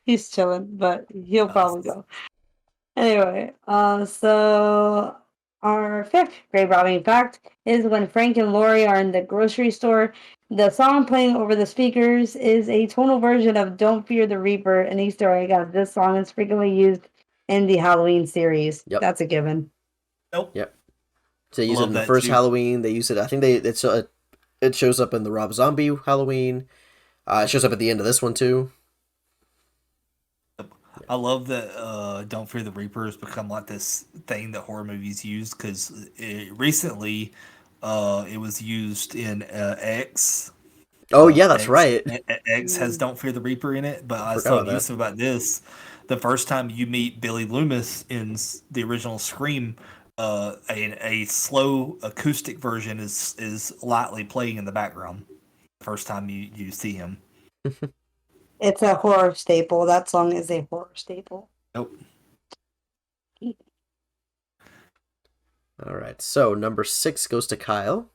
he's chilling, but he'll Uh, probably go. Anyway, so our fifth grave robbing fact is when Frank and Lori are in the grocery store, the song playing over the speakers is a tonal version of Don't Fear the Reaper, an Easter egg, as this song is frequently used in the Halloween series. Yep. That's a given. Nope. Yep. So they use it Love in the that first too. Halloween. They use it. I think it shows up in the Rob Zombie Halloween. It shows up at the end of this one too. I love that Don't Fear the Reaper has become like this thing that horror movies use because recently it was used in X. Oh yeah, that's right. X has Don't Fear the Reaper in it, but I I was forgot telling about that. Yussef about this. The first time you meet Billy Loomis in the original Scream, a slow acoustic version is lightly playing in the background. First time you see him. It's a horror staple. That song is a horror staple. Nope. All right. So number 6 goes to Kyle.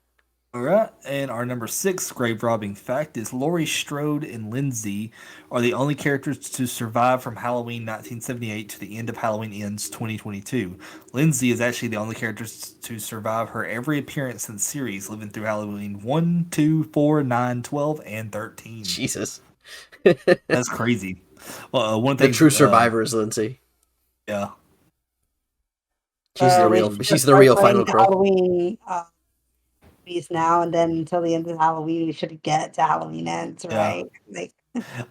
All right, and our number 6 grave robbing fact is Laurie Strode and Lindsay are the only characters to survive from Halloween 1978 to the end of Halloween Ends 2022. Lindsay is actually the only character to survive her every appearance in the series, living through Halloween 1, 2, 4, 9, 12, and 13. Jesus. That's crazy. Well, one The thing, true survivor is Lindsay. yeah, She's the We real. should She's just the start real playing final the girl. Halloween movies now, and then until the end of Halloween, we should get to Halloween Ends, yeah. right? Like,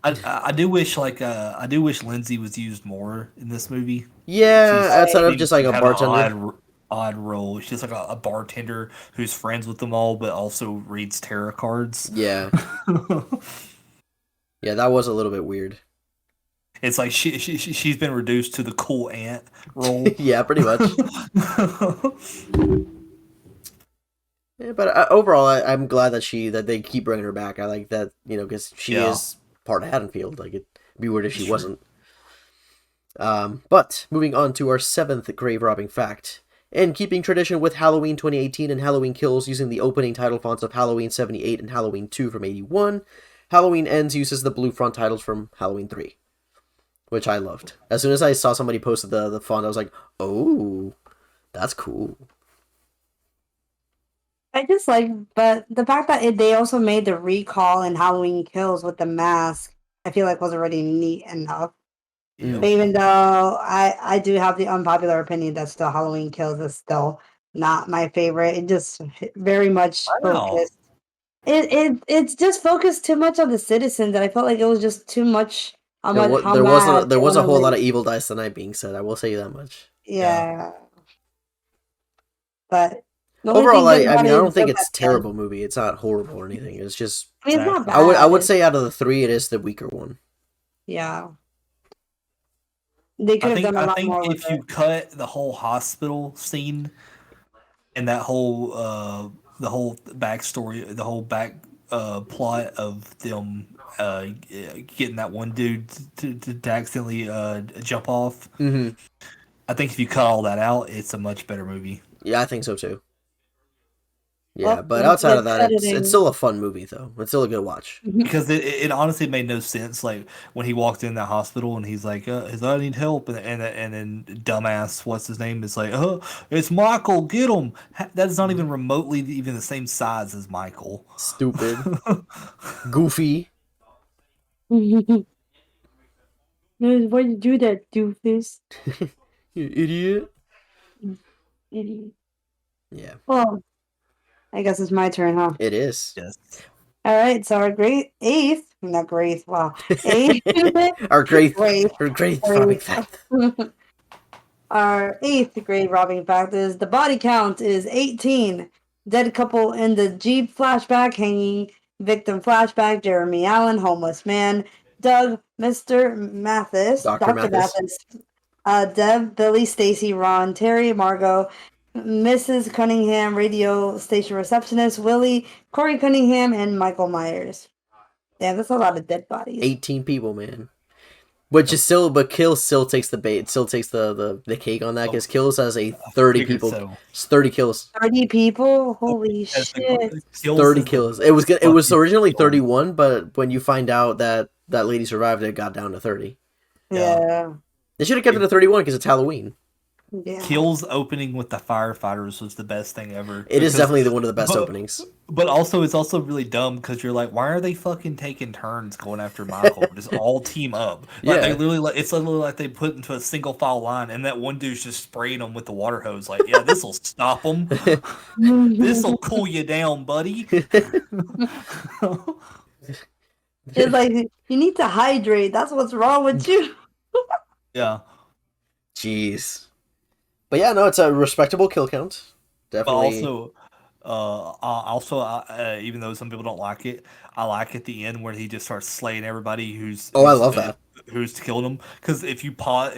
I do wish I do wish Lindsay was used more in this movie. Yeah, outside of Seems just like to a have an bartender. odd role. She's like a bartender who's friends with them all, but also reads tarot cards. Yeah. Yeah, that was a little bit weird. It's like she's been reduced to the cool aunt role. Yeah, pretty much. Yeah, but overall, I'm glad that they keep bringing her back. I like that, because she Yeah. is part of Haddonfield. Like it'd be weird if she Sure. wasn't. But moving on to our 7th grave robbing fact. In keeping tradition with Halloween 2018 and Halloween Kills using the opening title fonts of Halloween 78 and Halloween 2 from 81, Halloween Ends uses the blue front titles from Halloween 3, which I loved. As soon as I saw somebody posted the font, I was like, oh, that's cool. I just like, but the fact that they also made the recall in Halloween Kills with the mask, I feel like was already neat enough. Yeah. But even though I do have the unpopular opinion that still Halloween Kills is still not my favorite, it just very much Wow. focused. It's just focused too much on the citizens, and I felt like it was just too much. How much? How There mad they was a wanna whole lot make- of Evil Dice Tonight being said. I will say that much. Yeah, but the only Overall, thing good I about mean, I it don't is think just it's at the end. terrible movie. It's not horrible or anything. It's just I mean, it's not bad. I would say out of the 3, it is the weaker one. Yeah. They could have done a I lot think more with if you it. cut the whole hospital scene and that whole the whole backstory, the whole back plot of them getting that one dude to accidentally jump off. Mm-hmm. I think if you cut all that out, it's a much better movie. Yeah, I think so too. Yeah, Well, but outside of with that, it's editing. still a fun movie though. It's still a good watch. Because it honestly made no sense. Like when he walked in that hospital and he's like, I need help," and then dumbass, what's his name, is like, it's Michael, get him. That is not even remotely even the same size as Michael. Stupid, goofy. Why you do that, doofus? You idiot. Idiot. Yeah, Well, I guess it's my turn, huh? it is. Yes. All right, so our not great, wow, eighth, Our great, great, our great robbing great. fact. Our eighth grade robbing fact is the body count is 18. Dead couple in the Jeep flashback hanging. Victim flashback Jeremy Allen, homeless man. Doug, Mr. Mathis, Dr. Dr. Mathis. Mathis. Deb, Billy, Stacy, Ron, Terry, Margot, Mrs. Cunningham, radio station receptionist, Willie, Corey Cunningham, and Michael Myers. Yeah, that's a lot of dead bodies. 18 people, man. But Kills still takes the bait. Still takes the cake on that because Kills has a 30 figured people. so. It's 30 kills. 30 people? Holy As the shit. Kills 30 is the kills. It was fucking originally kill. 31, but when you find out that that lady survived, it got down to 30. Yeah. They should have kept it at 31 because it's Halloween. Yeah. Kills opening with the firefighters was the best thing ever. It is Because- definitely one of the best but- openings. But also, it's also really dumb because you're like, why are they fucking taking turns going after Michael? Just all team up. Like, Yeah. they literally, it's literally like they put into a single file line, and that one dude's just spraying them with the water hose. Like, yeah, this will stop them. This will cool you down, buddy. It's like, you need to hydrate. That's what's wrong with you. Yeah. Jeez. But yeah, no, it's a respectable kill count. But Definitely. even though some people don't like it, I like at the end where he just starts slaying everybody who's. Oh, I love that. Who's killing them? Because if you pause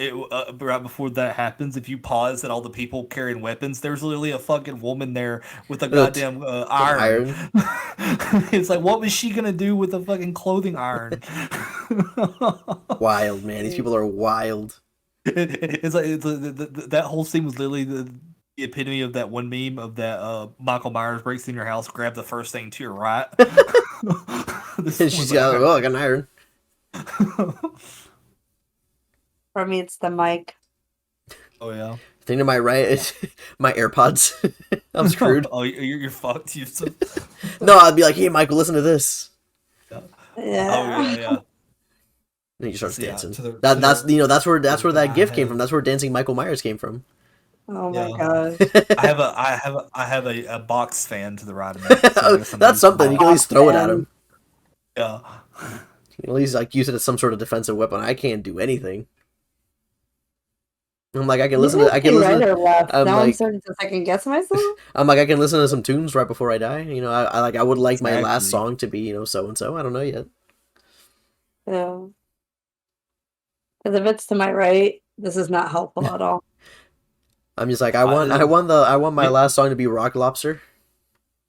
right before that happens, if you pause at all the people carrying weapons, there's literally a fucking woman there with a goddamn iron. It's like, what was she gonna do with a fucking clothing iron? Wild, man. These people are wild. It's like that whole scene was literally the epitome of that one meme of that Michael Myers breaks in your house, grab the first thing to your right. And she's got, I got an iron. For me, it's the mic. Oh yeah. Thing to my right is my AirPods. I'm screwed. Oh, you're fucked, Yussef. No, I'd be like, hey, Michael, listen to this. Yeah. Oh yeah. And he starts Yeah, dancing. to the- That's to the- that's where that I gift came have- from. That's where dancing Michael Myers came from. Oh my Yeah. gosh. I have a box fan to the right of me. So I guess I'm That's using something. You my- can at least throw it at him. Yeah. You can at least like use it as some sort of defensive weapon. I can't do anything. I'm like, I can listen to. I can right listen. or left. I'm Now I'm like- starting to second guess myself. I'm like, I can listen to some tunes right before I die. You know, I would like my last Exactly. song to be, so and so. I don't know yet. Yeah. Because if it's to my right, this is not helpful at all. I'm just like, I want my last song to be Rock Lobster.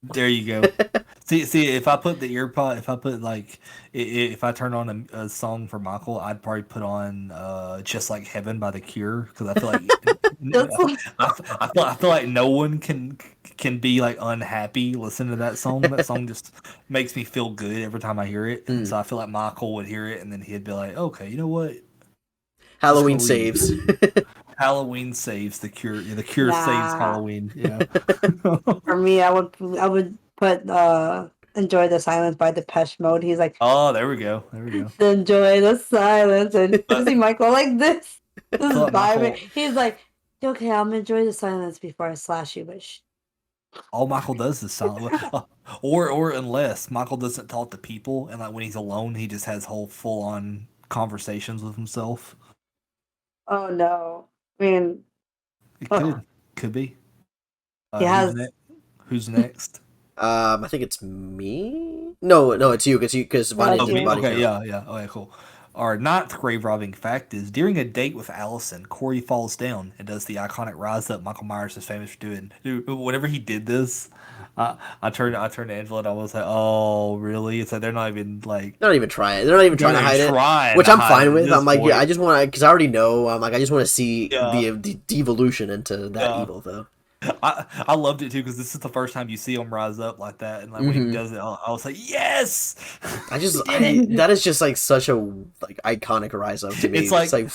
There you go. See, if I put the earpod, if I turn on a song for Michael, I'd probably put on "Just Like Heaven" by The Cure because I feel like I feel like no one can be like unhappy listening to that song. That song just makes me feel good every time I hear it. Mm. So I feel like Michael would hear it and then he'd be like, "Okay, you know what? Halloween Just gonna saves. Halloween saves The Cure. The Cure saves Nah. Halloween." Yeah. For me, I would put "Enjoy the Silence" by Depeche Mode. He's like, Oh, there we go. There we go. "Enjoy the silence," and you see Michael like this. This is thought Michael- vibing. He's like, "Okay, I'm gonna enjoy the silence before I slash you." But All Michael does is silent. Or unless Michael doesn't talk to people and like when he's alone, he just has whole full on conversations with himself. oh no, I mean, It Ugh. could be. He has- Who's next? I think it's me. No, it's you. Because Vania Oh, did me? body Okay, count. yeah. Okay, cool. Our ninth grave robbing fact is during a date with Allison, Corey falls down and does the iconic rise up Michael Myers is famous for doing. Dude, whenever he did this, I turned to Angela and I was like, "Oh, really?" It's like they're not even like They're not even trying. They're not even trying to hide it. Which to I'm hide fine it with. at I'm like, this yeah, I point. just want to, because I already know. I'm like, I just want to see Yeah. the devolution into that Yeah. evil, though. I loved it too because this is the first time you see him rise up like that, and like when he Mhm. does it, I was like, "Yes!" That is just like such a iconic rise up to me. It's like- like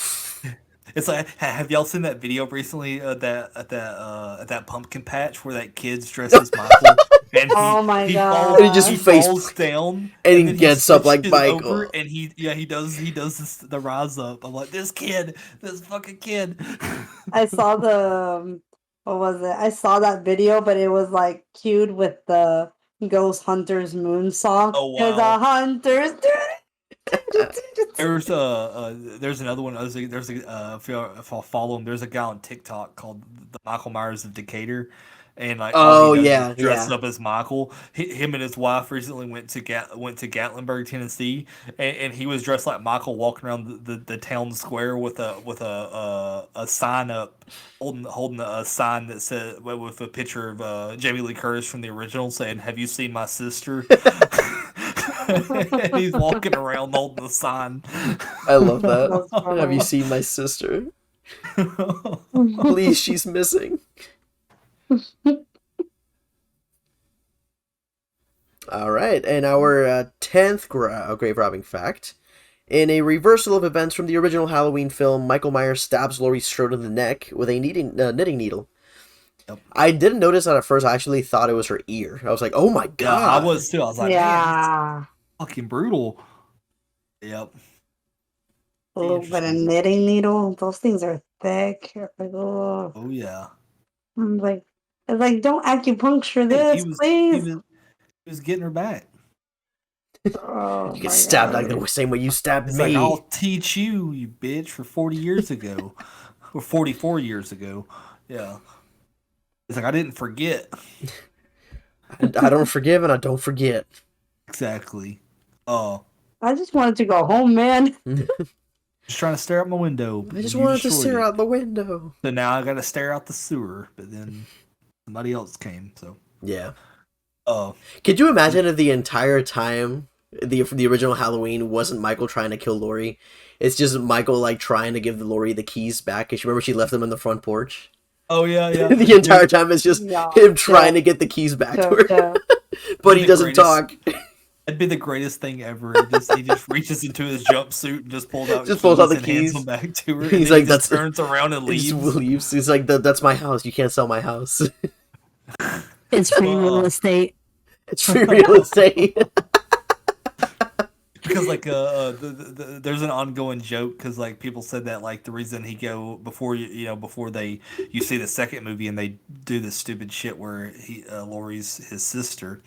It's like, have y'all seen that video recently? At that pumpkin patch where that kid's dressed as Michael, and Oh my he God. falls, And he just he face- falls down, and he then gets up like switches Michael. over, and he does the rise up. I'm like, this fucking kid. I saw the what was it? I saw that video, but it was like cued with the Ghost Hunters Moon song. Oh, There's wow. a hunters. There's another one. If I'll follow him, there's a guy on TikTok called the Michael Myers of Decatur, and like all he does is dressed up as Michael. Him and his wife recently went to Gatlinburg, Tennessee, and he was dressed like Michael, walking around the town square with a sign up, holding a sign that said with a picture of Jamie Lee Curtis from the original, saying, "Have you seen my sister?" And he's walking around holding the sign. I love that. That's funny. Have you seen my sister? Please, she's missing. All right, and our 10th grave robbing fact. In a reversal of events from the original Halloween film, Michael Myers stabs Laurie Strode in the neck with a knitting needle. Yep. I didn't notice that at first. I actually thought it was her ear. I was like, oh my Yeah, god. I was too. I was like, man, Yeah. that's fucking brutal. Yep. A little bit of knitting needle. Those things are thick. Like, oh. Oh yeah. I'm like, don't acupuncture Hey, this, please. He was getting her back. Oh, You my get stabbed God. like the same way you stabbed It's me. like, I'll teach you, you bitch, for 40 years ago. Or 44 years ago. Yeah. It's like, I didn't forget. I don't forgive and I don't forget. Exactly. I just wanted to go home, man. Just trying to stare out my window. I just You wanted to destroyed stare it. out the window. So now I got to stare out the sewer. But then somebody else came. So. Yeah. Oh. Could you imagine if the entire time the original Halloween wasn't Michael trying to kill Laurie? It's just Michael like trying to give Laurie the keys back. Cause you remember she left them on the front porch. Oh yeah, yeah. The entire time it's just him trying to get the keys back to her, but he doesn't talk. It'd be the greatest thing ever. He just reaches into his jumpsuit and just pulls out the and keys. hands them back to her. He's and like, he just turns around and leaves. He's like, that's my house. You can't sell my house. It's free real estate. It's free real estate. Because like there's an ongoing joke because like people said that like the reason he go before you see the second movie and they do this stupid shit where Laurie's his sister.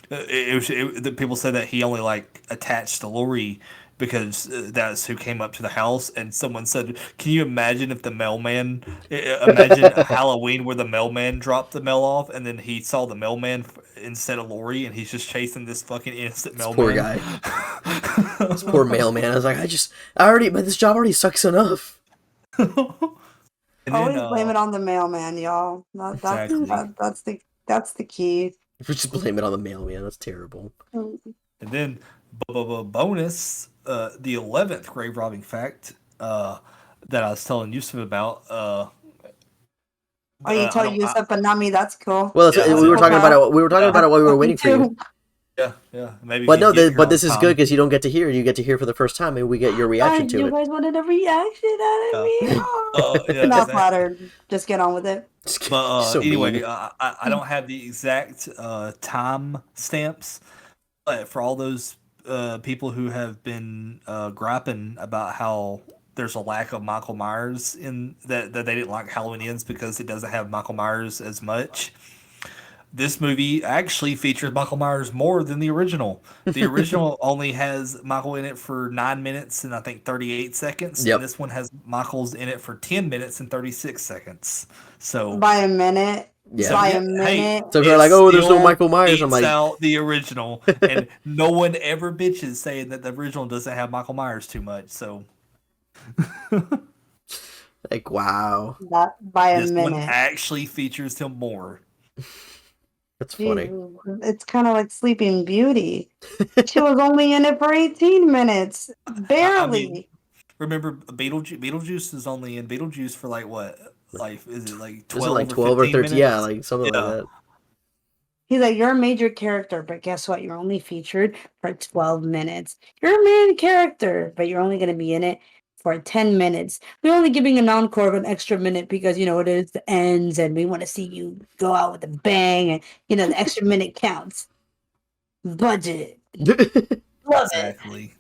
The people said that he only like attached to Laurie because that's who came up to the house, and someone said, "Can you imagine if the mailman? Imagine Halloween where the mailman dropped the mail off, and then he saw the mailman instead of Laurie, and he's just chasing this fucking innocent mailman." Poor guy. This poor mailman. I was like, but this job already sucks enough. Always blame it on the mailman, y'all. That's the key. Just blame it on the mailman. That's terrible. And then bonus, the 11th grave robbing fact that I was telling Yussef about. You tell Yussef, but not me. That's cool. Well, we were talking about it. We were talking about it while we were waiting for you. Yeah, maybe. But no, but this is good because you don't get to hear. You get to hear for the first time, and we get your reaction to it. You guys wanted a reaction out of me. Not flattered. Just get on with it. But So anyway, mean. I don't have the exact time stamps, but for all those people who have been griping about how there's a lack of Michael Myers in that they didn't like Halloween Ends because it doesn't have Michael Myers as much. This movie actually features Michael Myers more than the original. The original only has Michael in it for 9 minutes and I think 38 seconds. Yep. And this one has Michael's in it for 10 minutes and 36 seconds. So by a minute. Yeah. By a minute. So they're like, oh, there's no Michael Myers. I'm like, out the original, and no one ever bitches saying that the original doesn't have Michael Myers too much. So, like, wow, by a this minute. one actually features him more. That's funny. It's kind of like Sleeping Beauty. She was only in it for 18 minutes, barely. I mean, remember, Beetlejuice is only in Beetlejuice for like what? Like, is it like 12 or 13? minutes? Yeah, like something like that. He's like, you're a major character, but guess what? You're only featured for 12 minutes. You're a main character, but you're only going to be in it for 10 minutes. We're only giving an encore of an extra minute because, it is the ends and we want to see you go out with a bang and, the extra minute counts. Budget. Love Exactly.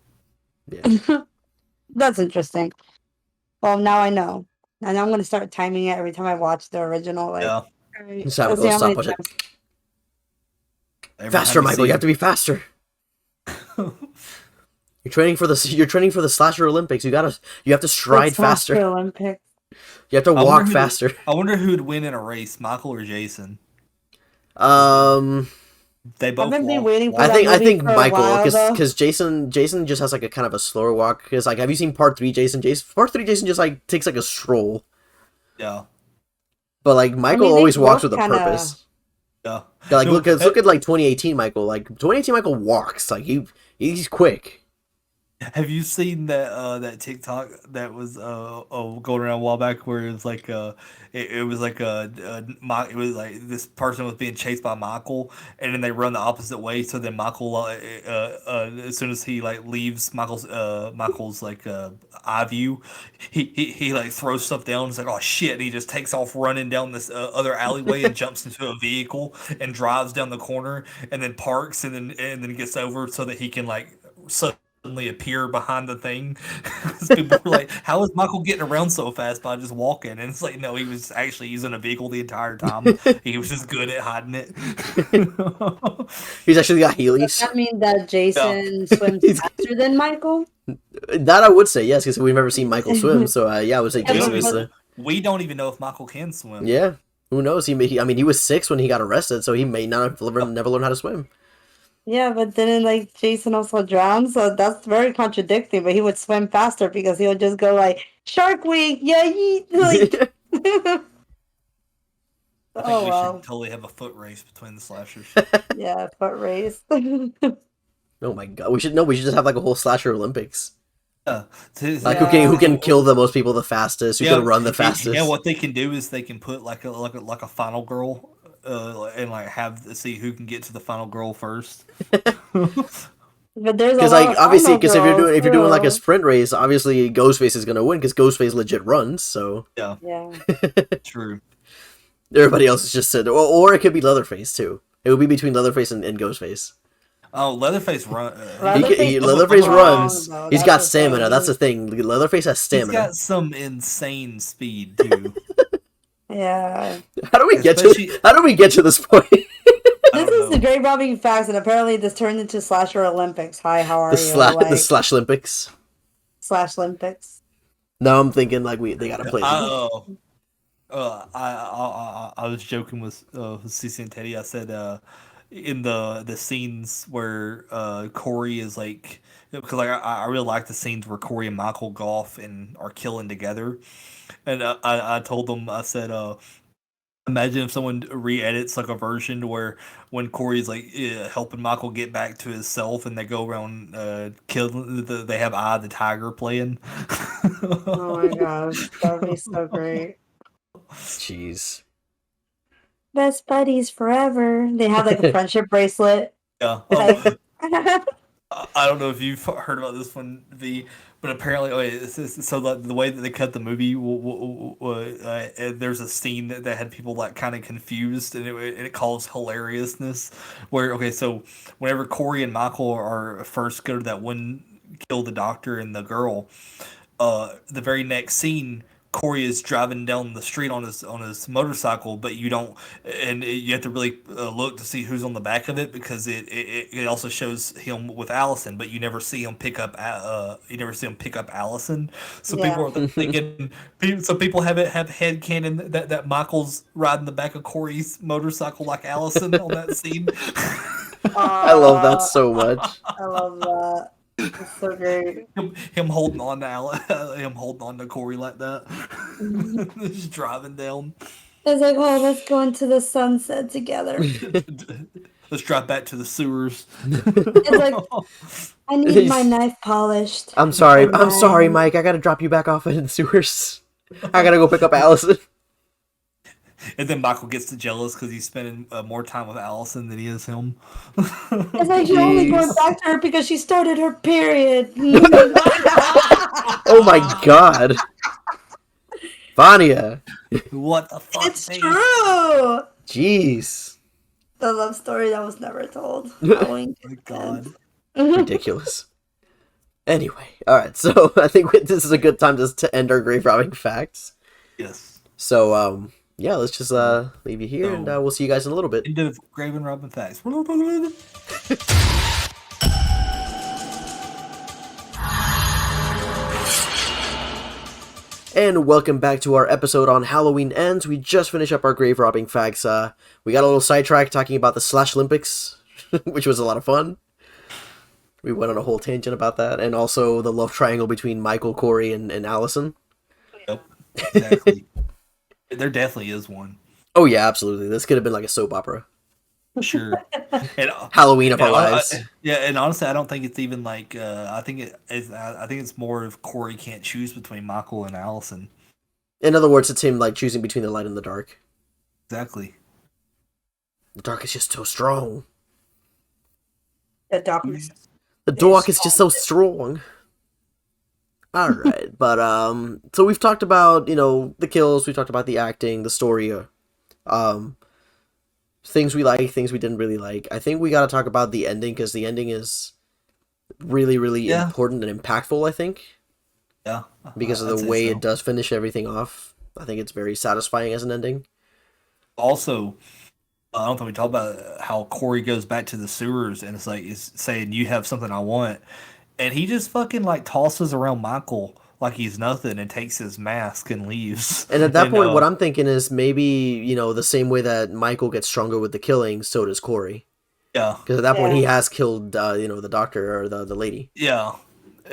Yeah. it. That's interesting. Well, now I know. And I'm going to start timing it every time I watch the original. Like, Yeah. right, Stop let's see how many it. times. Faster, Michael. You have to be faster. You're training for the slasher Olympics. You have to stride It's not faster. the Olympics. You have to walk faster. I wonder who'd win in a race, Michael or Jason. They both. I've been waiting for I that movie think for a Michael, while, though. because Jason just has like a kind of a slower walk. Because like, have you seen Part 3? Jason just like takes like a stroll. Yeah. But like Michael they always walks both with a purpose. Yeah. Like look at like 2018 Michael. Like 2018 Michael walks. Like he He's quick. Have you seen that TikTok that was going around a while back where it was like it was like it was like this person was being chased by Michael, and then they run the opposite way, so then Michael as soon as he like leaves Michael's like eye view, he like throws stuff down. It's like, oh shit, and he just takes off running down this other alleyway and jumps into a vehicle and drives down the corner and then parks and then gets over so that he can like suddenly appear behind the thing. 'Cause people were like, "How is Michael getting around so fast by just walking?" And it's like, no, he was actually using a vehicle the entire time. He was just good at hiding it. He's actually got Does Heelys. that mean that Jason swims He's- faster than Michael? That I would say yes, because we've never seen Michael swim. So yeah, I would say Yeah, Jason but- is the. We don't even know if Michael can swim. Yeah, who knows? I mean, he was 6 when he got arrested, so he may not have never learned how to swim. Yeah, but didn't like Jason also drown? So that's very contradicting. But he would swim faster because he would just go like Shark Week, yeah, yeet. Like, I think oh we well, should totally have a foot race between the slashers. yeah, foot race. Oh my god, we should just have like a whole slasher Olympics. Yeah. Like who can kill the most people the fastest, who can run the fastest. Yeah, what they can do is they can put like a final girl, and like see who can get to the final girl first. But there's a Because lot like of obviously, final because if you're doing like a girls, sprint race, obviously Ghostface is gonna win because Ghostface legit runs. So Yeah, too. Yeah. true. everybody else is just or it could be Leatherface too. It would be between Leatherface and Ghostface. Oh, Leatherface run. Leatherface runs. though, He's that's got the stamina. thing. That's the thing. Leatherface has He's stamina. got some insane speed too. Yeah. How do we get Especially- to? How do we get to this point? I This don't is the know. Great Robbing Facts, and apparently this turned into Slasher Olympics. Hi, how are the you? the Slash Olympics. Slash Olympics. Now I'm thinking like they gotta play. I was joking with Cece and Teddy. I said in the scenes where Corey is like, because like I really like the scenes where Corey and Michael go off and are killing together, and I told them, I said imagine if someone re-edits like a version where when Corey's like helping Michael get back to himself and they go around killing they have Eye the Tiger playing. Oh my gosh, that would be so great. Jeez. Best buddies forever. They have like a friendship bracelet. Yeah. Like- I don't know if you've heard about this one, V, but apparently, so the way that they cut the movie, there's a scene that had people like kind of confused, and it caused hilariousness. Where so whenever Corey and Michael are first go to that one kill the doctor and the girl, the very next scene, Corey is driving down the street on his motorcycle, but you have to really look to see who's on the back of it because it also shows him with Allison, but you never see him pick up Allison. So Yeah. people are thinking, so people have headcanon that Michael's riding the back of Corey's motorcycle like Allison on that scene. I love that so much. I love that. It's so great. him holding on to him holding on to Corey like that, just driving down. It's like, oh, let's go into the sunset together. Let's drive back to the sewers. It's like, I need my knife polished. I'm sorry, Goodbye. Mike. I gotta drop you back off in the sewers. I gotta go pick up Allison. And then Michael gets jealous because he's spending more time with Allison than he is him. It's like you're only going back to her because she started her period. Oh my god. Vania. What the fuck? It's man? true. Jeez. The love story that was never told. Oh my god. Ridiculous. Anyway, alright, so I think this is a good time to end our grave robbing facts. Yes. So, yeah, let's just leave you here, and we'll see you guys in a little bit. End of Grave and Robin Facts. And welcome back to our episode on Halloween Ends. We just finished up our grave robbing facts. We got a little sidetracked talking about the Slash Olympics, which was a lot of fun. We went on a whole tangent about that, and also the love triangle between Michael, Corey, and Allison. Yep. Exactly. There definitely is one. Oh yeah, absolutely. This could have been like a soap opera. Sure. And Halloween of our I, lives. yeah, and honestly, I don't think it's even like I think it is. I think it's more of Corey can't choose between Michael and Allison. In other words, it's him like choosing between the light and the dark. Exactly. The dark is just so strong. The darkness. The dark is just so strong. All right, but so we've talked about the kills, we talked about the acting, the story, um, things we like, things we didn't really like. I think we got to talk about the ending because the ending is really, really Yeah. important and impactful. I think Yeah. because of the I'd say way so. it does finish everything off. I think it's very satisfying as an ending. Also, I don't think we talked about how Corey goes back to the sewers and it's like is saying you have something I want, and he just fucking like tosses around Michael like he's nothing and takes his mask and leaves. And at that And point, what I'm thinking is maybe the same way that Michael gets stronger with the killing, so does Corey. yeah, Because at that point, Yeah. he has killed the doctor or the lady. yeah.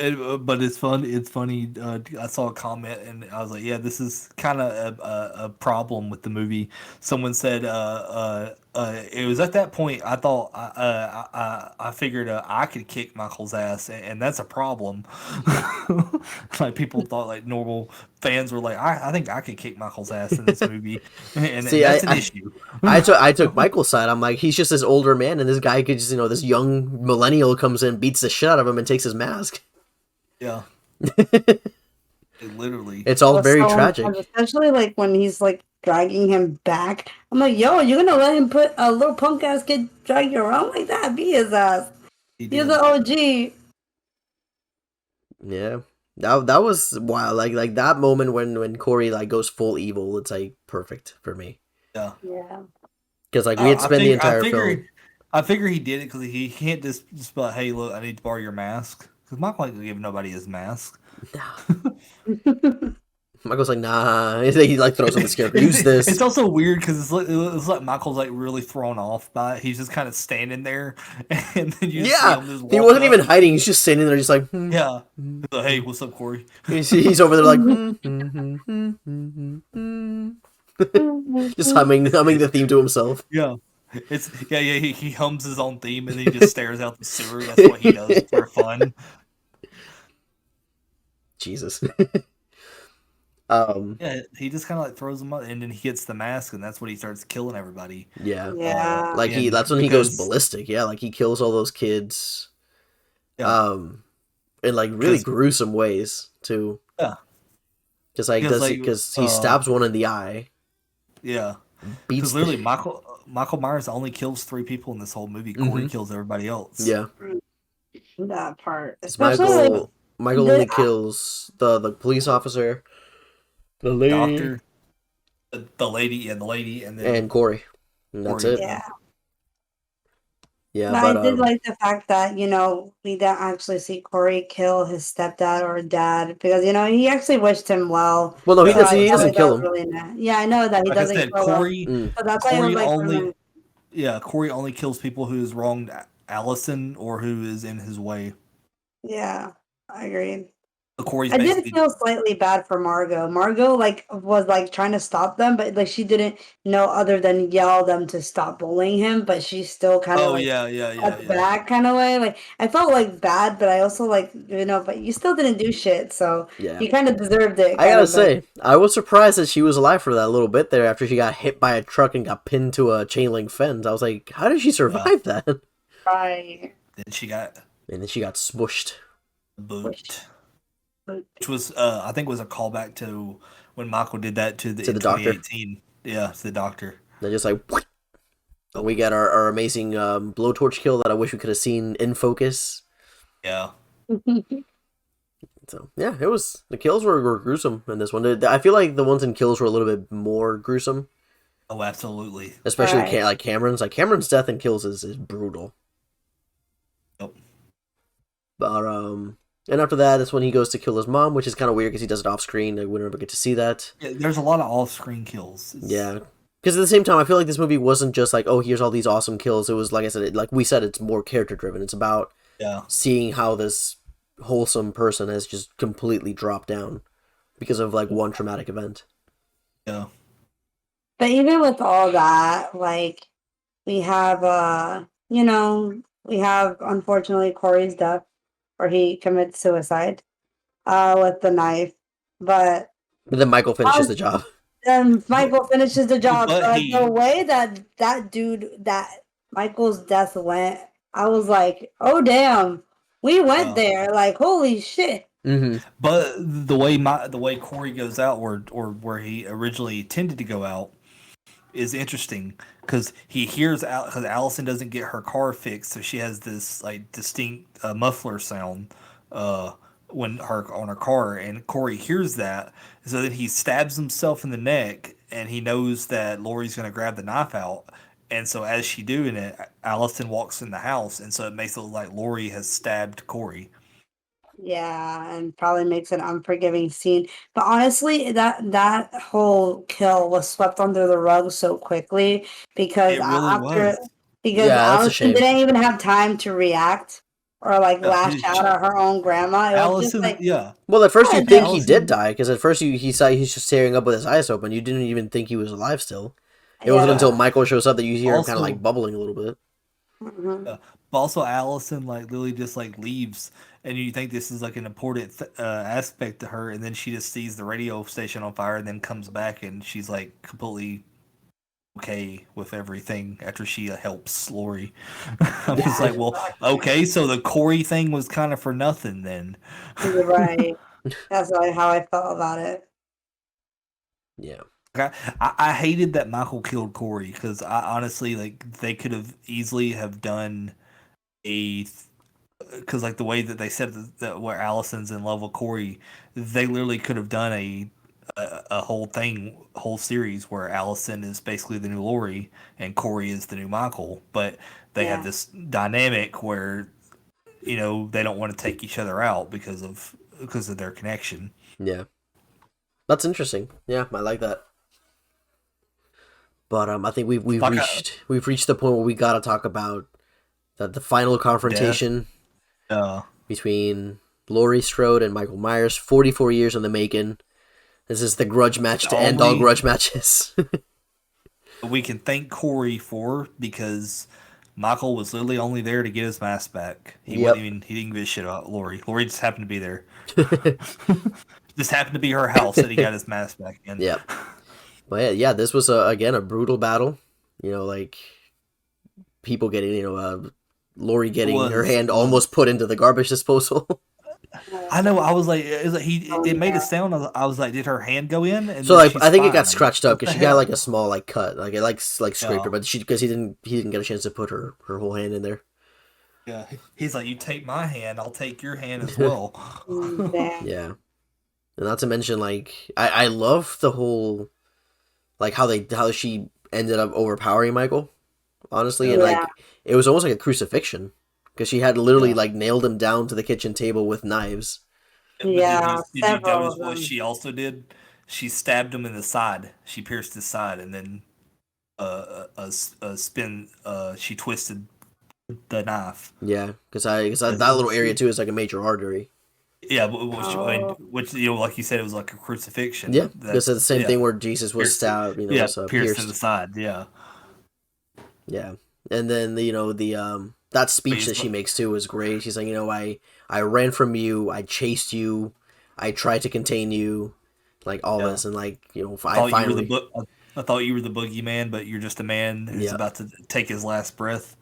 But it's fun. It's funny. I saw a comment and I was like, "Yeah, this is kind of a problem with the movie." Someone said, "It was at that point I thought I figured I could kick Michael's ass, and that's a problem." Like people thought, like normal fans were like, "I think I could kick Michael's ass in this movie," and See, that's an issue. I took Michael's side. I'm like, he's just this older man, and this guy could just this young millennial comes in, beats the shit out of him, and takes his mask. Yeah, literally. It's all was very so tragic. intense, especially like when he's like dragging him back. I'm like, yo, you're gonna let him put a little punk ass kid drag you around like that? Be his ass. He He's did. the OG. Yeah, that was wild. Like that moment when Corey like goes full evil. It's like perfect for me Yeah. Yeah. because like we had spent the entire film. I figure he did it because he can't just be like, hey, look, I need to borrow your mask. Because Michael ain't gonna give nobody his mask. Michael's like, nah. He like throws on the scarecrow. Use this. It's also weird because it's like Michael's like really thrown off by it. He's just kind of standing there, and then you just see him just walk he wasn't up. even hiding. He's just sitting there, just like, Yeah. He's like, hey, what's up, Corey? He's over there like, just humming the theme to himself. Yeah. He hums his own theme and then he just stares out the sewer. That's what he does for fun. Jesus. Yeah, he just kind of like throws them up and then he gets the mask and that's when he starts killing everybody. Yeah. Yeah. Like And that's when he goes because- ballistic. Yeah, like he kills all those kids. Yeah. In like really 'Cause- gruesome ways too. Yeah. Just like Because, because he stabs one in the eye. Yeah. Beats Because literally Michael Myers only kills 3 people in this whole movie. Corey kills everybody else. Yeah. That part. Especially like Michael the- only kills the police officer, the lady, Doctor, the lady, and then and Corey. And that's Corey. it. yeah. Yeah, But but I did like the fact that, we didn't actually see Corey kill his stepdad or dad because, he actually wished him well. well, no, he Yeah. doesn't kill him. Really nice. Yeah, I know that he Like I doesn't said, kill him. Corey. But that's why I Corey was like, only. Yeah, Corey only kills people who's wronged Allison or who is in his way. yeah, I agreed. Corey's I did basically feel slightly bad for Margot. Margot was trying to stop them, but she didn't know other than yell them to stop bullying him. But she still kind of cut back kind of way. Like I felt bad, but I also but you still didn't do shit, so Yeah. you kind of deserved it. I gotta say, I was surprised that she was alive for that little bit there after she got hit by a truck and got pinned to a chain link fence. I was like, how did she survive that? Right. Then she got And then she got smushed. booped. Which was, I think, was a callback to when Michael did that to the doctor. 2018. Yeah, to the doctor. They're just like, and we got our amazing blowtorch kill that I wish we could have seen in focus. Yeah. So yeah, the kills were gruesome in this one. I feel like the ones in kills were a little bit more gruesome, Oh, absolutely. especially Right. like Cameron's. Like Cameron's death in kills is brutal. Yep. But and after that's when he goes to kill his mom, which is kind of weird because he does it off screen. Like, we never get to see that. Yeah, there's a lot of off-screen kills. Yeah. Because at the same time, I feel like this movie wasn't just like, oh, here's all these awesome kills. It was, like I said, like we said, it's more character-driven. It's about seeing how this wholesome person has just completely dropped down because of, one traumatic event. Yeah. But even with all that, we have we have unfortunately Corey's death, where he commits suicide with the knife. But But then Michael finishes how the job. then Michael finishes the job. But But the he way that Michael's death went, I was like, oh damn, we went uh, there. Like, holy shit. Hmm. but the way Corey goes out, or where he originally intended to go out, is interesting because he hears out because Allison doesn't get her car fixed, so she has this like distinct muffler sound uh, when her on her car, and Corey hears that, so then he stabs himself in the neck, and he knows that Lori's going to grab the knife out, and so as she doing it, Allison walks in the house, and so it makes it look like Lori has stabbed Corey. Yeah, and probably makes an unforgiving scene. But honestly, that whole kill was swept under the rug so quickly because It really was. Yeah, that's a Allison shame. didn't even have time to react or like lash out at her own grandma. It was just Allison, like, yeah, Well, at first oh, you think he did Allison, die, because at first he saw he's just staring up with his eyes open. You didn't even think he was alive still. It wasn't until yeah. Michael shows up that you hear him kind of like also. bubbling a little bit. Mhm. But also, Allison like literally just like leaves, and you think this is like an important aspect to her, and then she just sees the radio station on fire, and then comes back, and she's like completely okay with everything after she helps Lori. I'm just Yeah, like, well, okay, so the Corey thing was kind of for nothing then. you're right. That's like how I felt about it. Yeah. I hated that Michael killed Corey because I honestly like they could have easily have done a because like the way that they said that where Allison's in love with Corey, they literally could have done a whole thing, whole series where Allison is basically the new Lori and Corey is the new Michael. But they have Yeah. this dynamic where they don't want to take each other out because of their connection. Yeah. That's interesting. Yeah, I like that. But I think we've Like reached the point where we gotta talk about the final death. confrontation Uh, between Laurie Strode and Michael Myers. 44 years in the making. This is the grudge match to end all only grudge matches. we can thank Corey for because Michael was literally only there to get his mask back. Yep. He didn't give a shit about Lori. Lori just happened to be there. Just happened to be her house that he got his mask back in. Yep. But yeah, this was again a brutal battle. Like people getting, Lori It getting her was. hand It was. almost put into the garbage disposal. I know. I was like, it made Yeah. a sound. I was like, did her hand go in? And So then like she's I think it fine. got I'm like, scratched up what because the she got like hell? a small like cut, like it like scraped her, Yeah. but because he didn't get a chance to put her whole hand in there. Yeah. He's like, you take my hand, I'll take your hand as well. Damn. Yeah, and not to mention like I love the whole like how she ended up overpowering Michael, honestly, and Yeah. like it was almost like a crucifixion because she had literally Yeah. like nailed him down to the kitchen table with knives. But did Yeah. you Several notice of what them. she also did? She stabbed him in the side. She pierced his side, and then a spin. She twisted the knife. Yeah, because that It's- little area too is like a major artery. Yeah, Oh. which like you said, it was like a crucifixion. Yeah, because it's the same thing where Jesus was pierced. stabbed, Yeah, was pierced in the pierced. side. Yeah, Yeah, and then the that but speech that she makes too is great. She's like, I ran from you, I chased you, I tried to contain you, like all yeah. this, and like I I thought you were the finally, book. I thought you were the boogeyman, but you're just a man who's yeah. about to take his last breath.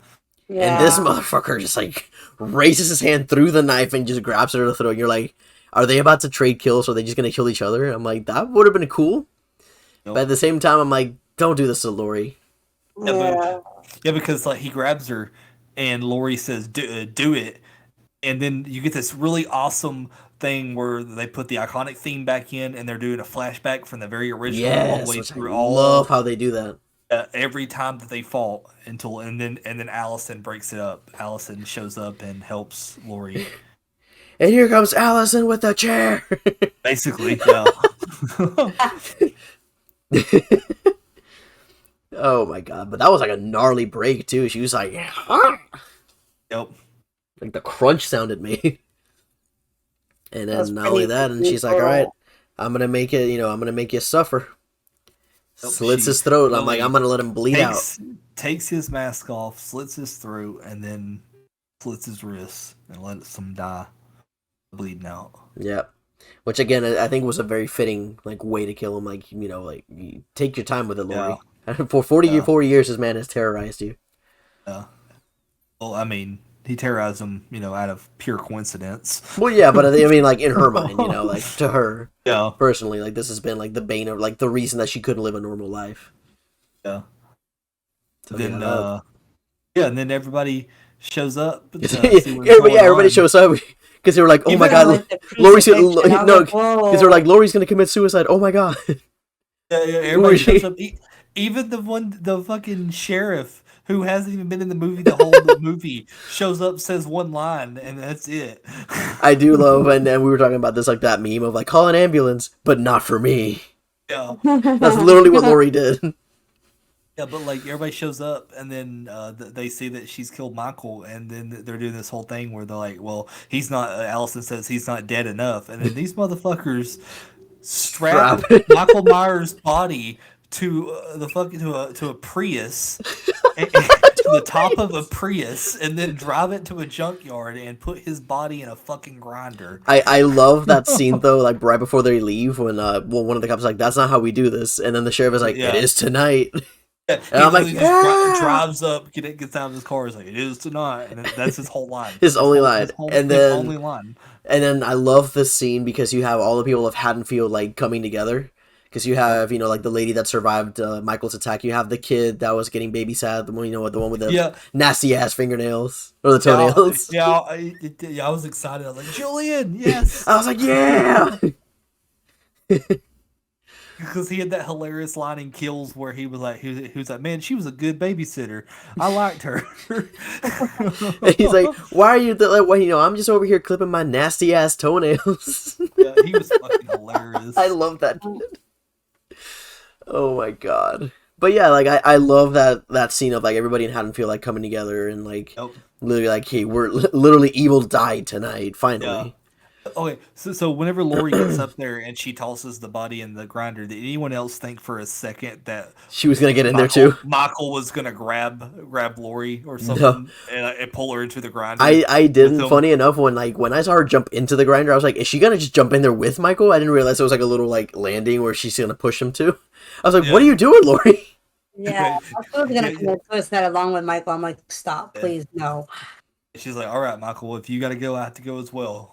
And this Yeah. motherfucker just like raises his hand through the knife and just grabs her to the throat. And you're like, are they about to trade kills? Or are they just gonna kill each other? I'm like, that would have been cool, but at the same time, I'm like, don't do this to Lori. Yeah, Yeah. yeah, because like he grabs her, and Lori says, "Do it," and then you get this really awesome thing where they put the iconic theme back in, and they're doing a flashback from the very original all the Yes, way which I through love all how they do that. every time that they fought until and then Allison breaks it up. Allison shows up and helps Lori. And here comes Allison with the chair. Basically, yeah. Oh my god, but that was like a gnarly break too. She was like, "Huh?" Yep. Like the crunch sound it made. And That was then not only pretty that, and she's like, all right, brutal. I'm gonna make it, I'm gonna make you suffer. Slits She his throat. I'm like, literally I'm gonna let him bleed out. takes his mask off, slits his throat, and then slits his wrists and lets him die bleeding out. Yep. Which again, I think was a very fitting like way to kill him. Like like you take your time with it, Yeah, Lori. For 40, yeah, 40 years, this man has terrorized you. yeah. Well, I mean, he terrorized him, out of pure coincidence. Well, yeah, but I mean, like in her mind, like to her Yeah, personally, like this has been like the bane of like the reason that she couldn't live a normal life. yeah. So Then, yeah, and then everybody shows up to see what's everybody, going everybody on. shows up because they were like, "Oh my Even Yeah, god, like the Lori's crucifixion. I was no," like, because they're like, whoa. "Lori's gonna commit suicide." Oh my god, everybody shows up. Even the fucking sheriff who hasn't even been in the movie the whole movie shows up, says one line, and that's it. I do love, and we were talking about this like that meme of like call an ambulance, but not for me. Yeah, That's literally what Lori did. yeah, but like everybody shows up, and then they see that she's killed Michael, and then they're doing this whole thing where they're like, "Well, he's not." Allison says he's not dead enough, and then these motherfuckers strap Strap it. Michael Myers' body to the fucking to a Prius, to the top of a Prius, and then drive it to a junkyard and put his body in a fucking grinder. I love that scene though, like right before they leave when one of the cops is like, "That's not how we do this," and then the sheriff is like, "It Yeah. is tonight," Yeah, and he I'm like, literally "Yeah." drives up, gets out of his car, is like, "It is tonight," and that's his whole line. His only line, and his then only line. and then I love this scene because you have all the people of Haddonfield like coming together. Because you have, like the lady that survived Michael's attack. You have the kid that was getting babysat. The one, the one with the Yeah, nasty ass fingernails or the yeah, toenails. I was excited. I was like, Julian, yes, I was like, yeah. because he had that hilarious line in Kills where he was like, he was like, man, she was a good babysitter. I liked her. And he's like, why are you? Like, well, I'm just over here clipping my nasty ass toenails. Yeah, he was fucking hilarious. I love that kid. Oh my god. But yeah, like I love that scene of like everybody in Haddonfield like coming together and like Yep. literally like, hey, we're literally evil died tonight finally. Yeah. Okay, so whenever Lori gets up there and she tosses the body in the grinder, did anyone else think for a second that She was gonna get in there too. Michael was gonna grab Lori or No. something and pull her into the grinder? I didn't. him? Funny enough, when I saw her jump into the grinder, I was like, is she gonna just jump in there with Michael? I didn't realize it was like a little like landing where she's gonna push him to. I was like, what are you doing, Lori? Yeah, I was gonna Yeah. commit suicide along with Michael. I'm like, stop, Yeah. please, no. She's like, all right, Michael, if you gotta go, I have to go as well.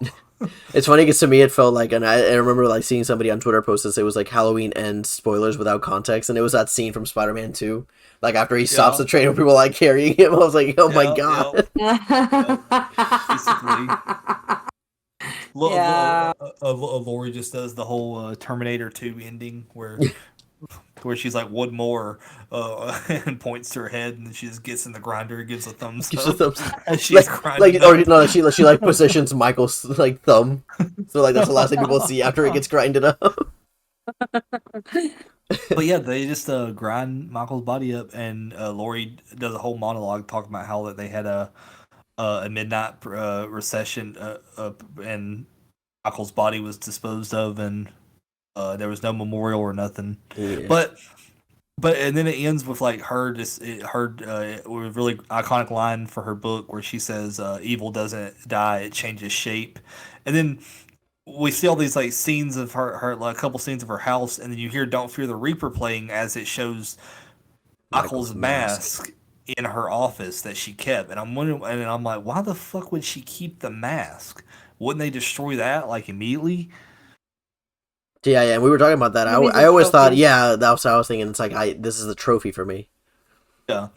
It's funny because to me it felt like, and I remember like seeing somebody on Twitter post this. It was like Halloween ends spoilers without context, and it was that scene from Spider-Man 2, like after he stops the train and people like carrying him. I was like, oh my god. Basically. Yeah. Lori just does the whole Terminator 2 ending where she's like, one more, and points to her head, and then she just gets in the grinder and gives a thumbs Gives up. a thumbs As she's grinding or up. no, she like positions Michael's like thumb, so like that's the last thing people see after it gets grinded up. But yeah, they just grind Michael's body up, and Lori does a whole monologue talking about how that they had a midnight recession, and Michael's body was disposed of, and there was no memorial or nothing. Yeah. But and then it ends with like her with a really iconic line for her book where she says, "Evil doesn't die; it changes shape," and then we see all these like scenes of her like a couple scenes of her house, and then you hear "Don't Fear the Reaper" playing as it shows Michael's mask in her office that she kept, and I'm wondering, and I'm like, why the fuck would she keep the mask? Wouldn't they destroy that like immediately? Yeah, and we were talking about that. Maybe I the always thought, trophy. yeah, that's what I was thinking. It's like this is a trophy for me. Yeah.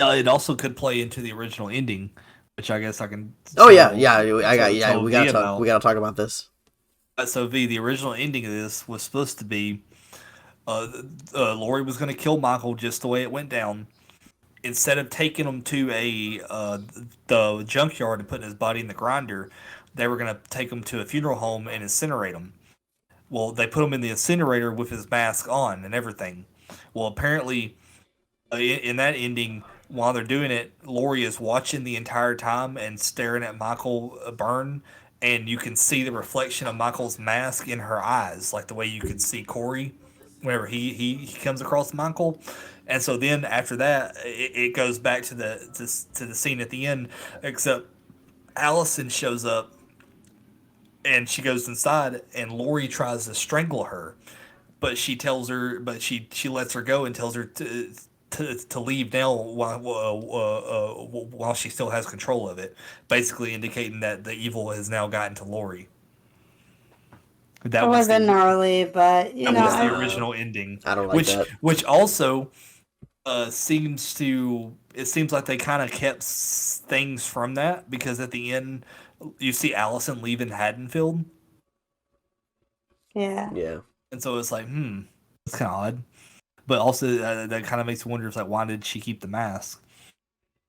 It also could play into the original ending, which I guess I can. Oh yeah, tell- yeah, tell we V gotta talk. about. We gotta talk about this. So V, the original ending of this was supposed to be, Lori was going to kill Michael just the way it went down. Instead of taking him to the junkyard and putting his body in the grinder, they were going to take him to a funeral home and incinerate him. Well, they put him in the incinerator with his mask on and everything. Well, apparently, in that ending, while they're doing it, Lori is watching the entire time and staring at Michael burn, and you can see the reflection of Michael's mask in her eyes, like the way you could see Corey whenever he comes across Michael, and so then after that, it goes back to the scene at the end, except Allison shows up and she goes inside, and Lori tries to strangle her, but she lets her go and tells her to leave now while she still has control of it, basically indicating that the evil has now gotten to Lori. It That would was have been the gnarly, but that was the Nah, original ending, I don't like that. which also it seems like they kind of kept things from that, because at the end you see Allison leaving Haddonfield, yeah. Yeah. and so it's like, it's kind of odd. But also that kind of makes me wonder, if like, why did she keep the mask?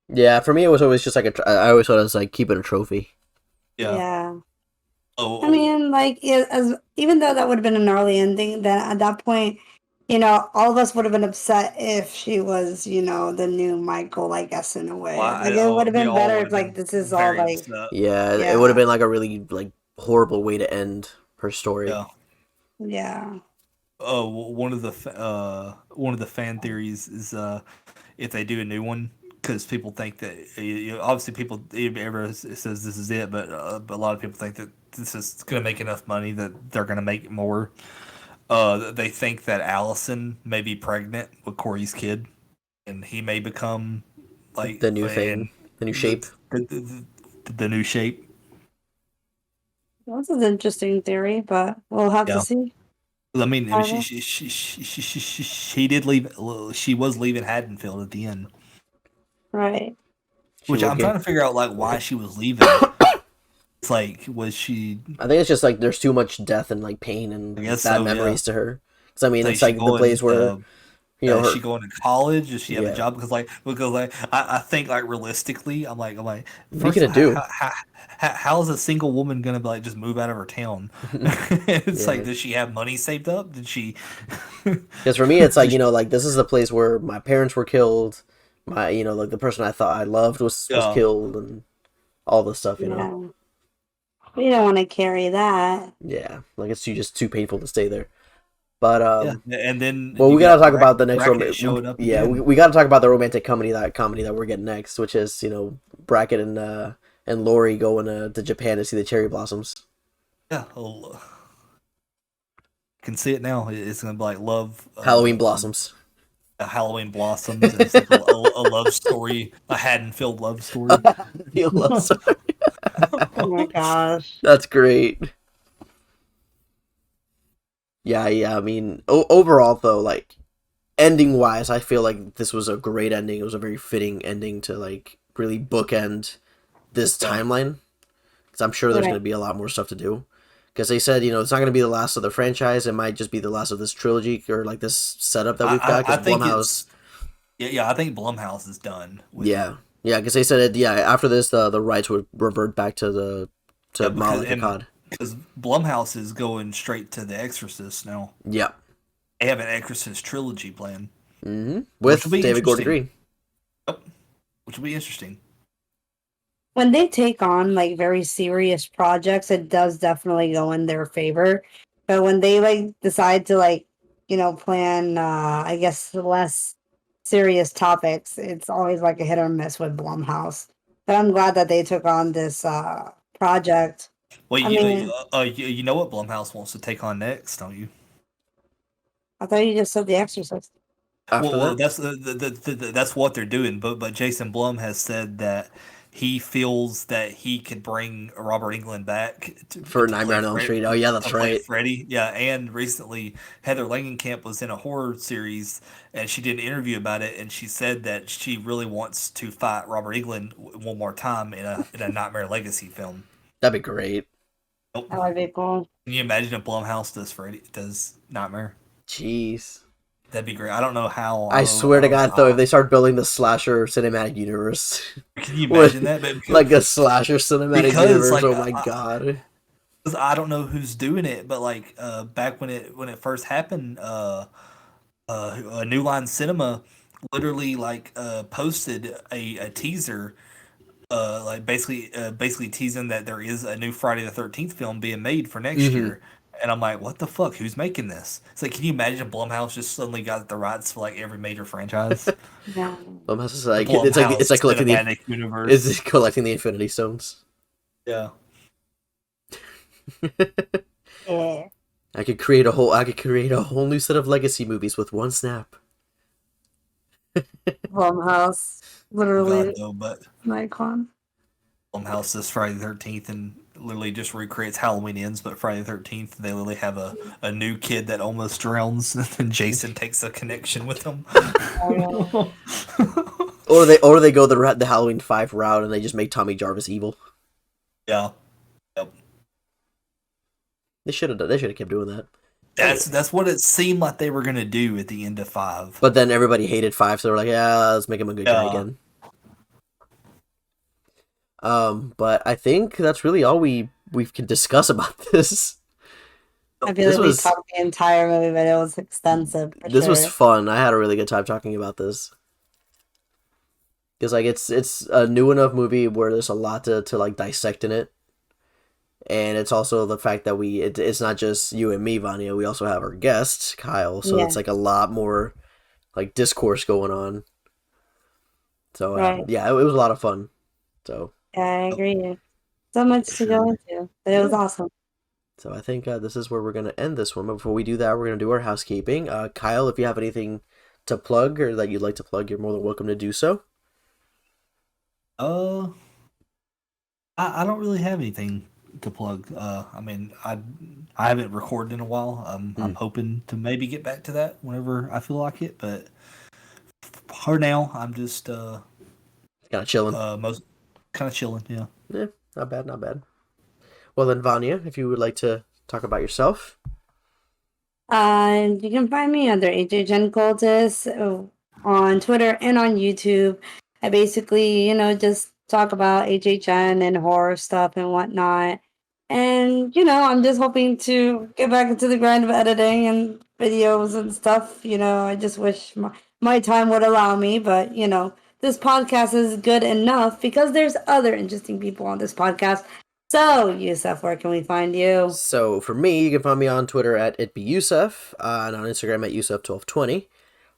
Yeah, for me, it was always just like I always thought it was like keeping a trophy. Yeah. Yeah. Oh, I mean, like, even though that would have been a gnarly ending, then at that point, all of us would have been upset if she was, the new Michael, I guess, in a way. Like, it would have we been all better would if, have like, been this is all, very like, upset. Yeah, it would have yeah, been like a really like horrible way to end her story. Yeah. yeah. One of the fan theories is if they do a new one, because people think that, obviously people, everyone says this is it, but a lot of people think that this is going to make enough money that they're going to make more. They think that Allison may be pregnant with Corey's kid, and he may become like The new and thing, the new the shape. the new shape. This is an interesting theory, but we'll have to Yeah. see. I mean, However. she did leave. She was leaving Haddonfield at the end, Right. She which would I'm trying get. to figure out, like, why she was leaving. It's like, was she? I think it's just like there's too much death and like pain I and guess bad so. Yeah. memories to her. Because I mean, Like, it's she like the place going. where Is her. she going to college? Does she have a Yeah. job? Because I think, like, realistically, I'm like, What are you first gonna of all, do? how is a single woman gonna be, like, just move out of her town? It's like, Yeah. does she have money saved up? Did she? Because for me, it's like Did she- like this is the place where my parents were killed. My like the person I thought I loved was Yeah. killed and all this stuff. Yeah. We don't want to carry that. Yeah, like it's just too painful to stay there. But Yeah, and then well, you we gotta got talk about the next Brackett showing up Yeah, again. we gotta talk about the romantic comedy that we're getting next, which is Brackett and Lori going to Japan to see the cherry blossoms. Yeah, can see it now. It's gonna be like love, Halloween blossoms. Halloween blossoms, and it's like a love story, a Haddonfield love story. Real love story. Oh my gosh. That's great. Yeah, yeah. I mean, overall though, like ending wise, I feel like this was a great ending. It was a very fitting ending to like really bookend this timeline. Because I'm sure there's Right. going to be a lot more stuff to do. Because they said, it's not going to be the last of the franchise. It might just be the last of this trilogy or like this setup that we've got. I Because think Blumhouse, yeah. I think Blumhouse is done. With it. yeah, because they said after this, the rights would revert back to Malik Akkad. Because Blumhouse is going straight to The Exorcist now. Yeah. They have an Exorcist trilogy planned. Mm-hmm. With David Gordon Green. Yep. Which will be interesting. When they take on like very serious projects, it does definitely go in their favor. But when they like decide to plan I guess less serious topics, it's always like a hit or miss with Blumhouse. But I'm glad that they took on this project. Well, I mean, you know what Blumhouse wants to take on next, don't you? I thought you just said The Exorcist. After Well, that, that's what they're doing. But Jason Blum has said that he feels that he could bring Robert Englund back for to Nightmare play on Elm Street. Oh yeah, that's to play right. Freddy. Yeah, and recently Heather Langenkamp was in a horror series, and she did an interview about it, and she said that she really wants to fight Robert Englund one more time in a Nightmare Legacy film. That'd be great. Nope. That would be cool. Can you imagine if Blumhouse does Nightmare? Jeez. That'd be great. I don't know how. I swear to God, though, if they start building the slasher cinematic universe, Can you imagine that? But like a slasher cinematic universe, like, oh my God. I don't know who's doing it, but like back when it first happened, New Line Cinema literally like posted a teaser, like basically teasing that there is a new Friday the 13th film being made for next Mhm. year, And I'm like, what the fuck? Who's making this? It's like, can you imagine if Blumhouse just suddenly got the rights for like every major franchise? Yeah. Blumhouse is The like Blumhouse it's like collecting the cinematic universe. it's collecting the Infinity Stones. Yeah. Yeah. I could create a whole new set of legacy movies with one snap. Blumhouse. Literally God, though, but an icon. Blumhouse does Friday the 13th and literally just recreates Halloween Ends, but Friday the 13th, they literally have a new kid that almost drowns, and Jason takes a connection with him. Or they go the Halloween 5 route and they just make Tommy Jarvis evil. Yeah. Yep. They should have kept doing that. That's what it seemed like they were gonna do at the end of 5. But then everybody hated 5, so they were like, yeah, let's make him a good guy again. But I think that's really all we can discuss about this. I feel like we talked the entire movie, but it was extensive. This was fun. I had a really good time talking about this. Because like it's a new enough movie where there's a lot to like dissect in it. And it's also the fact that it's not just you and me, Vania. We also have our guest, Kyle. So it's like a lot more like discourse going on. So yeah, it was a lot of fun. So yeah, I agree. So much to go into, but it was awesome. So I think this is where we're going to end this one. But before we do that, we're going to do our housekeeping. Kyle, if you have anything to plug or that you'd like to plug, you're more than welcome to do so. I don't really have anything to plug. I mean, I haven't recorded in a while. I'm hoping to maybe get back to that whenever I feel like it, but for now, I'm just kind of chilling. Kind of chilling, yeah. Yeah, not bad, not bad. Well then, Vania, if you would like to talk about yourself. You can find me under AJ Gen Cultist on Twitter and on YouTube. I basically, just talk about HHN and horror stuff and whatnot. And, I'm just hoping to get back into the grind of editing and videos and stuff. I just wish my time would allow me, but, this podcast is good enough because there's other interesting people on this podcast. So, Yussef, where can we find you? So, for me, you can find me on Twitter at itbeyusef and on Instagram at Yussef1220.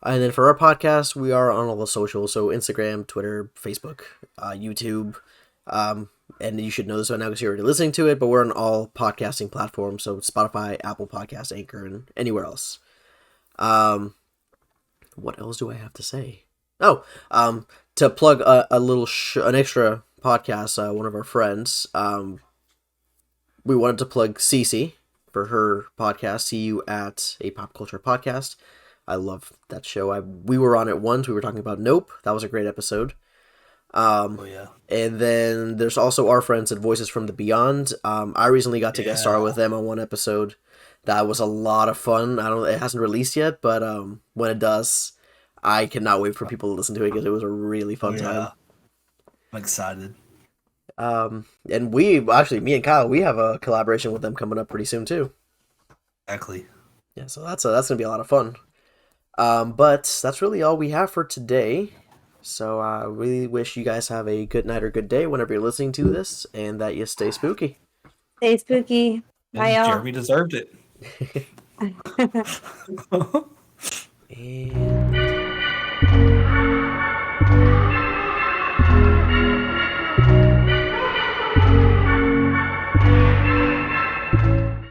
And then for our podcast, we are on all the socials, so Instagram, Twitter, Facebook, YouTube. And you should know this by now because you're already listening to it, but we're on all podcasting platforms, so Spotify, Apple Podcasts, Anchor, and anywhere else. What else do I have to say? Oh, to plug an extra podcast, one of our friends, we wanted to plug Cece for her podcast, See You at a Pop Culture Podcast. I love that show. We were on it once. We were talking about Nope. That was a great episode. Yeah. And then there's also our friends at Voices from the Beyond. I recently got to guest star with them on one episode. That was a lot of fun. It hasn't released yet, but when it does, I cannot wait for people to listen to it because it was a really fun time. I'm excited. And me and Kyle, we have a collaboration with them coming up pretty soon too. Exactly. Yeah, so that's gonna be a lot of fun. But that's really all we have for today. So I really wish you guys have a good night or good day whenever you're listening to this, and that you stay spooky. Stay spooky. Bye, y'all. Jeremy deserved it. And